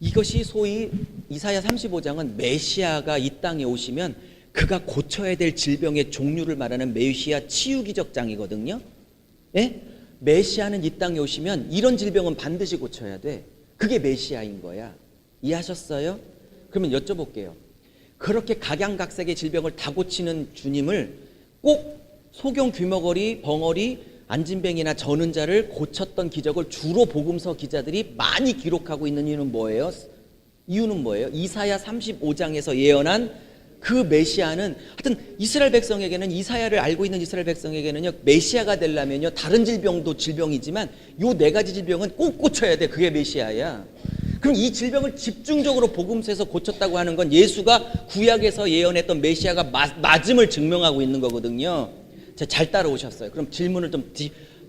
이것이 소위 이사야 35장은 메시아가 이 땅에 오시면 그가 고쳐야 될 질병의 종류를 말하는 메시아 치유기적장이거든요. 예? 메시아는 이 땅에 오시면 이런 질병은 반드시 고쳐야 돼. 그게 메시아인 거야. 이해하셨어요? 그러면 여쭤볼게요. 그렇게 각양각색의 질병을 다 고치는 주님을 꼭 소경, 귀머거리, 벙어리, 안진뱅이나 저는 자를 고쳤던 기적을 주로 복음서 기자들이 많이 기록하고 있는 이유는 뭐예요? 이사야 35장에서 예언한 그 메시아는, 하여튼 이스라엘 백성에게는, 이사야를 알고 있는 이스라엘 백성에게는요, 메시아가 되려면요, 다른 질병도 질병이지만 요 네 가지 질병은 꼭 고쳐야 돼. 그게 메시아야. 그럼 이 질병을 집중적으로 복음서에서 고쳤다고 하는 건 예수가 구약에서 예언했던 메시아가 맞음을 증명하고 있는 거거든요. 자, 잘 따라오셨어요. 그럼 질문을 좀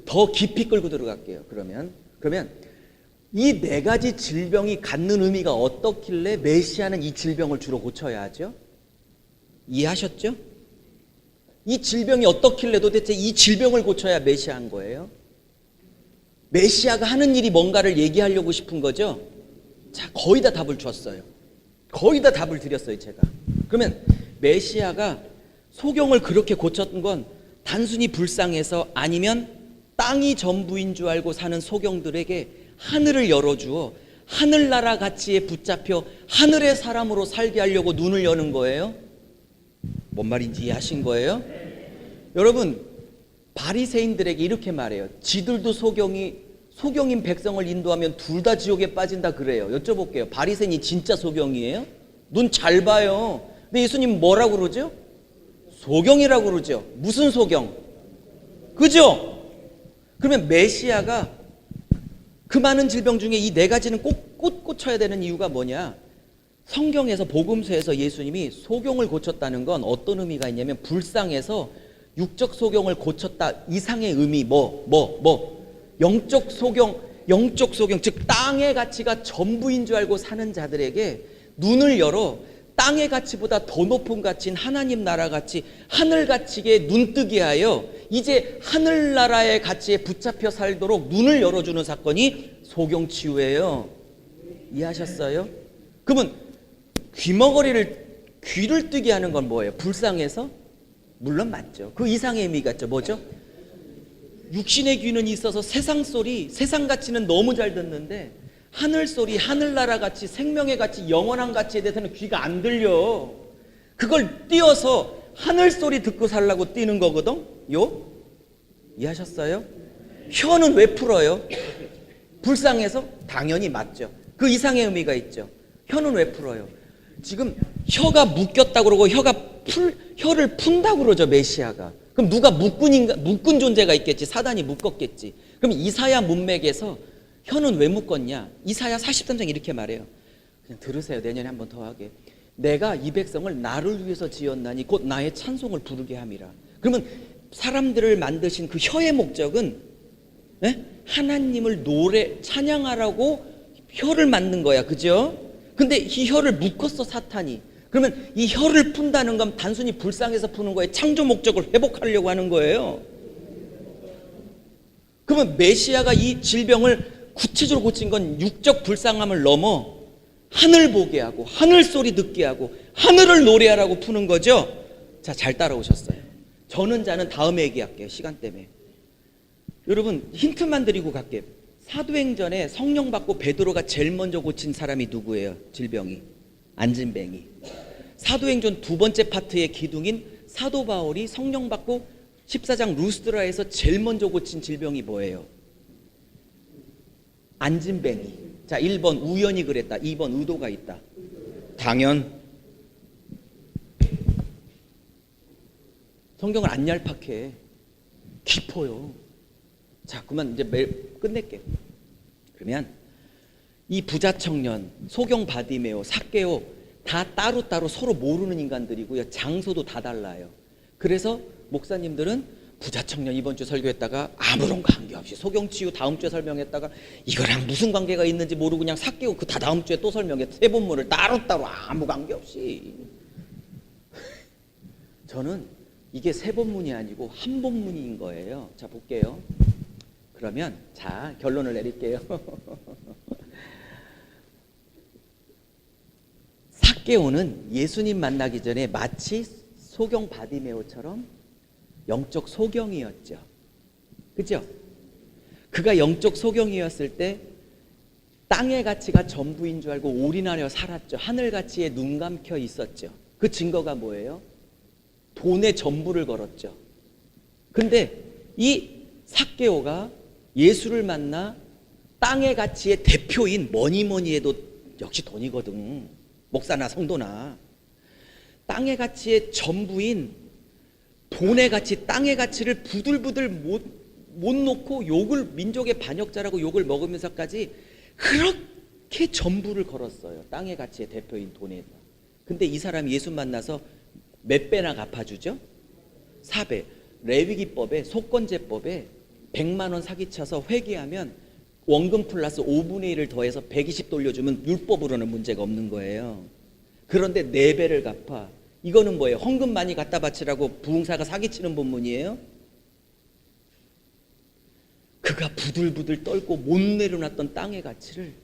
더 깊이 끌고 들어갈게요. 그러면 이 네 가지 질병이 갖는 의미가 어떻길래 메시아는 이 질병을 주로 고쳐야 하죠? 이해하셨죠? 이 질병이 어떻길래 도대체 이 질병을 고쳐야 메시아인 거예요? 메시아가 하는 일이 뭔가를 얘기하려고 싶은 거죠? 자, 거의 다 답을 줬어요. 거의 다 답을 드렸어요, 제가. 그러면 메시아가 소경을 그렇게 고쳤던 건 단순히 불쌍해서, 아니면 땅이 전부인 줄 알고 사는 소경들에게 하늘을 열어주어 하늘나라 가치에 붙잡혀 하늘의 사람으로 살게 하려고 눈을 여는 거예요? 뭔 말인지 이해하신 거예요? 여러분, 바리새인들에게 이렇게 말해요. 지들도 소경인 백성을 인도하면 둘 다 지옥에 빠진다 그래요. 여쭤볼게요. 바리새인이 진짜 소경이에요? 눈 잘 봐요. 근데 예수님 뭐라고 그러죠? 소경이라고 그러죠. 무슨 소경? 그죠? 그러면 메시아가 그 많은 질병 중에 이 네 가지는 꼭 고쳐야 되는 이유가 뭐냐? 성경에서, 복음서에서 예수님이 소경을 고쳤다는 건 어떤 의미가 있냐면, 불쌍해서 육적 소경을 고쳤다 이상의 의미. 영적 소경, 즉 땅의 가치가 전부인 줄 알고 사는 자들에게 눈을 열어 땅의 가치보다 더 높은 가치인 하나님 나라 가치, 하늘 가치에 눈뜨게 하여 이제 하늘나라의 가치에 붙잡혀 살도록 눈을 열어주는 사건이 소경치유예요. 이해하셨어요? 그러면 귀를 뜨게 하는 건 뭐예요? 불쌍해서? 물론 맞죠. 그 이상의 의미가 있죠. 뭐죠? 육신의 귀는 있어서 세상 소리, 세상 가치는 너무 잘 듣는데 하늘 소리, 하늘나라 가치, 생명의 가치, 영원한 가치에 대해서는 귀가 안 들려. 그걸 띄어서 하늘 소리 듣고 살라고 띄는 거거든. 이해하셨어요? 혀는 왜 풀어요? 불쌍해서? 당연히 맞죠. 그 이상의 의미가 있죠. 혀는 왜 풀어요? 지금 혀가 묶였다고 그러고 혀를 푼다고 그러죠, 메시아가. 그럼 누가 묶은 존재가 있겠지. 사단이 묶었겠지. 그럼 이사야 문맥에서 혀는 왜 묶었냐? 이사야 43장 이렇게 말해요. 그냥 들으세요. 내년에 한 번 더 하게. 내가 이 백성을 나를 위해서 지었나니 곧 나의 찬송을 부르게 함이라. 그러면 사람들을 만드신 그 혀의 목적은 하나님을 찬양하라고 혀를 만든 거야. 그죠? 근데 이 혀를 묶었어, 사탄이. 그러면 이 혀를 푼다는 건 단순히 불쌍해서 푸는 거예요. 창조 목적을 회복하려고 하는 거예요. 그러면 메시아가 이 질병을 구체적으로 고친 건 육적 불쌍함을 넘어 하늘 보게 하고 하늘 소리 듣게 하고 하늘을 노래하라고 푸는 거죠. 자, 잘 따라오셨어요. 저는 자는 다음에 얘기할게요. 시간 때문에. 여러분, 힌트만 드리고 갈게요. 사도행전에 성령 받고 베드로가 제일 먼저 고친 사람이 누구예요? 질병이. 안진뱅이. 사도행전 두 번째 파트의 기둥인 사도 바울이 성령 받고 14장 루스드라에서 제일 먼저 고친 질병이 뭐예요? 안진뱅이. 자, 1번 우연히 그랬다. 2번 의도가 있다. 당연. 성경을 안 얄팍해. 깊어요. 자, 그만 이제 끝낼게요. 그러면 이 부자 청년, 소경 바디메오, 삭개오 다 따로따로 서로 모르는 인간들이고요. 장소도 다 달라요. 그래서 목사님들은 부자 청년 이번 주 설교했다가 아무런 관계없이 소경치유 다음 주에 설명했다가 이거랑 무슨 관계가 있는지 모르고 그냥 삭개오 그 다음 주에 또 설명해. 세 본문을 따로따로 아무 관계없이. 저는 이게 세 본문이 아니고 한 본문인 거예요. 자, 볼게요. 그러면 자, 결론을 내릴게요. 삭개오는 예수님 만나기 전에 마치 소경 바디메오처럼 영적 소경이었죠. 그죠? 그가 영적 소경이었을 때 땅의 가치가 전부인 줄 알고 올인하려 살았죠. 하늘 가치에 눈 감겨 있었죠. 그 증거가 뭐예요? 돈에 전부를 걸었죠. 근데 이 삭개오가 예수를 만나 땅의 가치의 대표인 뭐니 해도 역시 돈이거든. 목사나 성도나. 땅의 가치의 전부인 돈의 가치, 땅의 가치를 부들부들 못 놓고 욕을, 민족의 반역자라고 욕을 먹으면서까지 그렇게 전부를 걸었어요. 땅의 가치의 대표인 돈에다. 근데 이 사람이 예수 만나서 몇 배나 갚아주죠? 4배. 레위기법에, 속건제법에 100만 원 사기쳐서 회개하면 원금 플러스 5분의 1을 더해서 120 돌려주면 율법으로는 문제가 없는 거예요. 그런데 4배를 갚아. 이거는 뭐예요? 헌금 많이 갖다 바치라고 부흥사가 사기치는 본문이에요? 그가 부들부들 떨고 못 내려놨던 땅의 가치를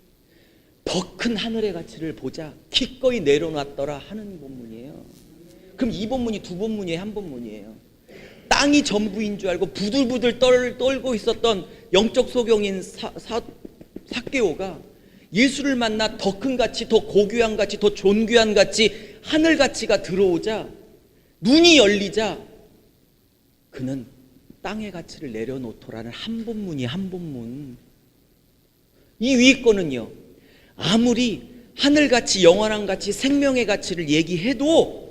더 큰 하늘의 가치를 보자 기꺼이 내려놨더라 하는 본문이에요. 그럼 이 본문이 두 본문이에요? 한 본문이에요? 땅이 전부인 줄 알고 부들부들 떨고 있었던 영적 소경인 삭개오가 예수를 만나 더 큰 가치, 더 고귀한 가치, 더 존귀한 가치, 하늘 가치가 들어오자 눈이 열리자 그는 땅의 가치를 내려놓더라는 한 본문이 한 본문. 이 위에 거는요, 아무리 하늘 가치, 영원한 가치, 생명의 가치를 얘기해도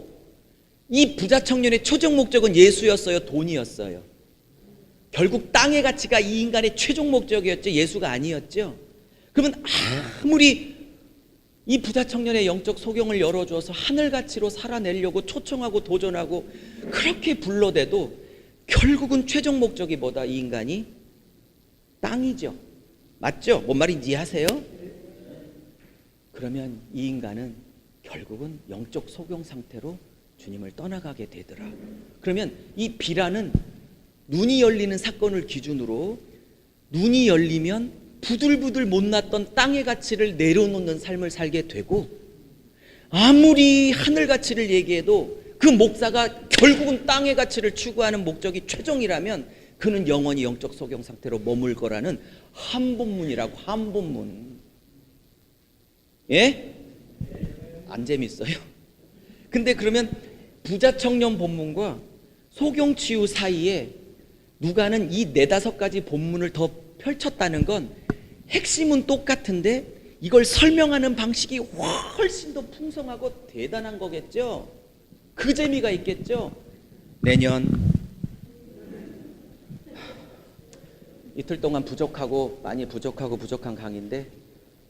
이 부자 청년의 최종 목적은 예수였어요, 돈이었어요? 결국 땅의 가치가 이 인간의 최종 목적이었죠, 예수가 아니었죠? 그러면 아무리 이 부자 청년의 영적 소경을 열어주어서 하늘 가치로 살아내려고 초청하고 도전하고 그렇게 불러대도 결국은 최종 목적이 뭐다? 이 인간이 땅이죠. 맞죠? 뭔 말인지 이해하세요? 그러면 이 인간은 결국은 영적 소경 상태로 주님을 떠나가게 되더라. 그러면 이 비라는 눈이 열리는 사건을 기준으로 눈이 열리면 부들부들 못났던 땅의 가치를 내려놓는 삶을 살게 되고, 아무리 하늘 가치를 얘기해도 그 목사가 결국은 땅의 가치를 추구하는 목적이 최종이라면 그는 영원히 영적 소경 상태로 머물 거라는 한 본문이라고. 한 본문. 예? 안 재밌어요? 근데 그러면 부자 청년 본문과 소경치유 사이에 누가는 이 4-5가지 본문을 더 펼쳤다는 건 핵심은 똑같은데 이걸 설명하는 방식이 훨씬 더 풍성하고 대단한 거겠죠? 그 재미가 있겠죠? 내년 이틀 동안 많이 부족한 강의인데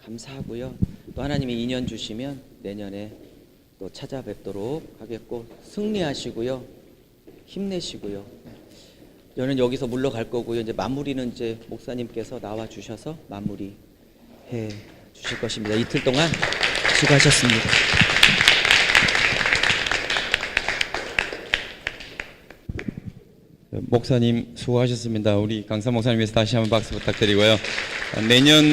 감사하고요. 또 하나님이 인연 주시면 내년에 또 찾아뵙도록 하겠고, 승리하시고요. 힘내시고요. 저는 여기서 물러갈 거고요. 이제 마무리는 이제 목사님께서 나와 주셔서 마무리해 주실 것입니다. 이틀 동안 수고하셨습니다. 목사님 수고하셨습니다. 우리 강사 목사님 위해서 다시 한번 박수 부탁드리고요. 내년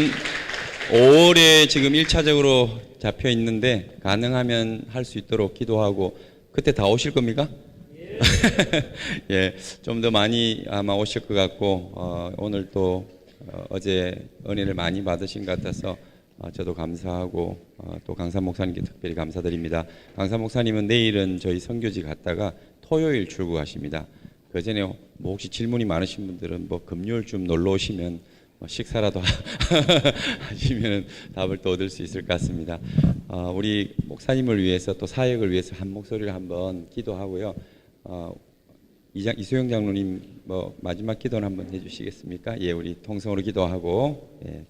5월에 지금 1차적으로 잡혀 있는데 가능하면 할 수 있도록 기도하고, 그때 다 오실 겁니까? 예, 좀 더 많이 아마 오실 것 같고, 오늘 또 어제 은혜를 많이 받으신 것 같아서 저도 감사하고, 또 강사 목사님께 특별히 감사드립니다. 강사 목사님은 내일은 저희 선교지 갔다가 토요일 출국하십니다. 그 전에 뭐 혹시 질문이 많으신 분들은 뭐 금요일쯤 놀러 오시면 식사라도 하시면 답을 또 얻을 수 있을 것 같습니다. 우리 목사님을 위해서 또 사역을 위해서 한 목소리를 한번 기도하고요. 이수영 장로님 뭐 마지막 기도는 한번 해주시겠습니까? 예, 우리 통성으로 기도하고. 예.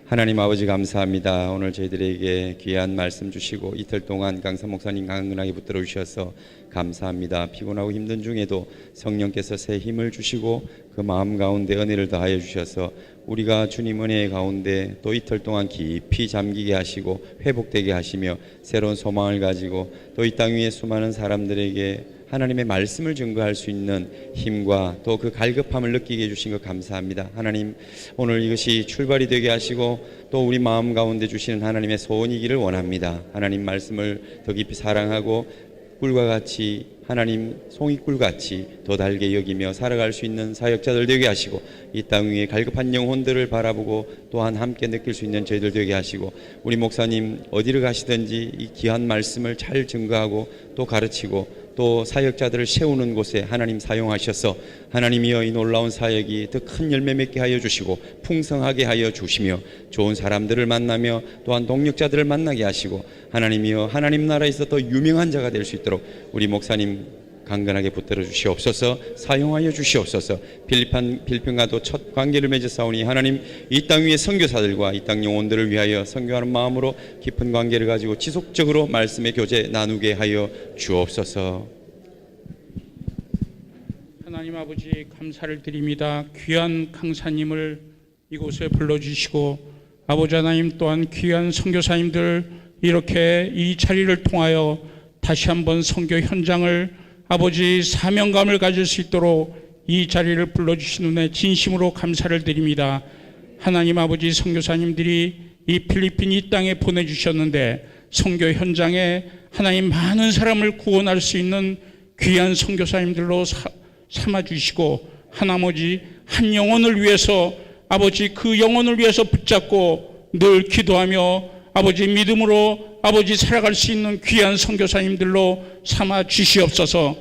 하나님 아버지 감사합니다. 오늘 저희들에게 귀한 말씀 주시고 이틀 동안 강사 목사님 강건하게 붙들어 주셔서 감사합니다. 피곤하고 힘든 중에도 성령께서 새 힘을 주시고 그 마음 가운데 은혜를 더하여 주셔서 우리가 주님 은혜 가운데 또 이틀 동안 깊이 잠기게 하시고 회복되게 하시며 새로운 소망을 가지고 또 이 땅 위에 수많은 사람들에게 하나님의 말씀을 증거할 수 있는 힘과 또 그 갈급함을 느끼게 해주신 것 감사합니다. 하나님, 오늘 이것이 출발이 되게 하시고 또 우리 마음 가운데 주시는 하나님의 소원이기를 원합니다. 하나님 말씀을 더 깊이 사랑하고 들꿀과 같이 하나님 송이꿀 같이 더 달게 여기며 살아갈 수 있는 사역자들 되게 하시고 이 땅 위에 갈급한 영혼들을 바라보고 또한 함께 느낄 수 있는 저희들 되게 하시고 우리 목사님 어디를 가시든지 이 귀한 말씀을 잘 증거하고 또 가르치고 또 사역자들을 세우는 곳에 하나님 사용하셔서 하나님이여 이 놀라운 사역이 더 큰 열매 맺게 하여 주시고 풍성하게 하여 주시며 좋은 사람들을 만나며 또한 동력자들을 만나게 하시고 하나님이여 하나님 나라에서 더 유명한 자가 될 수 있도록 우리 목사님 강건하게 붙들어 주시옵소서. 사용하여 주시옵소서. 필리핀과도 첫 관계를 맺었사오니 하나님 이 땅 위의 선교사들과 이 땅 영혼들을 위하여 선교하는 마음으로 깊은 관계를 가지고 지속적으로 말씀의 교제 나누게 하여 주옵소서. 하나님 아버지 감사를 드립니다. 귀한 강사님을 이곳에 불러주시고 아버지 하나님 또한 귀한 선교사님들 이렇게 이 자리를 통하여 다시 한번 선교 현장을 아버지 사명감을 가질 수 있도록 이 자리를 불러주신 은혜 진심으로 감사를 드립니다. 하나님 아버지 선교사님들이 이 필리핀 이 땅에 보내주셨는데 선교 현장에 하나님 많은 사람을 구원할 수 있는 귀한 선교사님들로 삼아주시고 하나머지 한 영혼을 위해서 아버지 그 영혼을 위해서 붙잡고 늘 기도하며 아버지 믿음으로 아버지 살아갈 수 있는 귀한 선교사님들로 삼아 주시옵소서.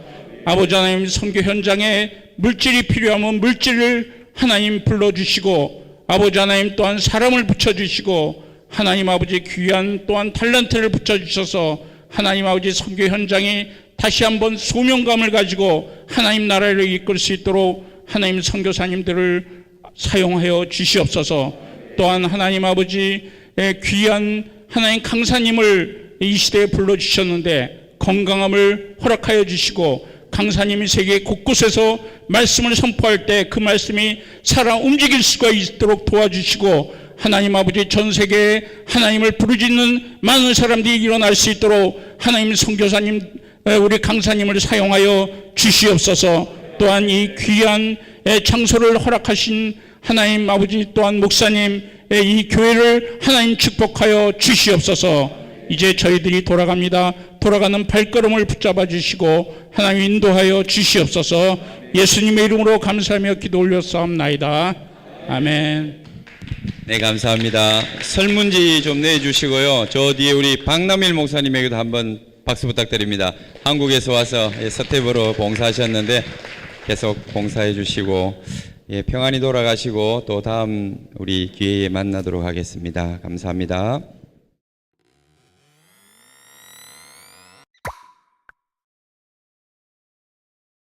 아버지 하나님 선교 현장에 물질이 필요하면 물질을 하나님 불러주시고 아버지 하나님 또한 사람을 붙여주시고 하나님 아버지 귀한 또한 탤런트를 붙여주셔서 하나님 아버지 선교 현장이 다시 한번 소명감을 가지고 하나님 나라를 이끌 수 있도록 하나님 선교사님들을 사용하여 주시옵소서. 또한 하나님 아버지 귀한 하나님 강사님을 이 시대에 불러주셨는데 건강함을 허락하여 주시고 강사님이 세계 곳곳에서 말씀을 선포할 때 그 말씀이 살아 움직일 수가 있도록 도와주시고 하나님 아버지 전 세계에 하나님을 부르짖는 많은 사람들이 일어날 수 있도록 하나님 선교사님 우리 강사님을 사용하여 주시옵소서. 또한 이 귀한 장소를 허락하신 하나님 아버지 또한 목사님 이 교회를 하나님 축복하여 주시옵소서. 이제 저희들이 돌아갑니다. 돌아가는 발걸음을 붙잡아 주시고 하나님 인도하여 주시옵소서. 예수님의 이름으로 감사하며 기도 올렸사옵나이다. 아멘. 네, 감사합니다. 설문지 좀 내주시고요. 저 뒤에 우리 박남일 목사님에게도 한번 박수 부탁드립니다. 한국에서 와서 서태부로 봉사하셨는데 계속 봉사해 주시고 평안히 돌아가시고 또 다음 우리 기회에 만나도록 하겠습니다. 감사합니다.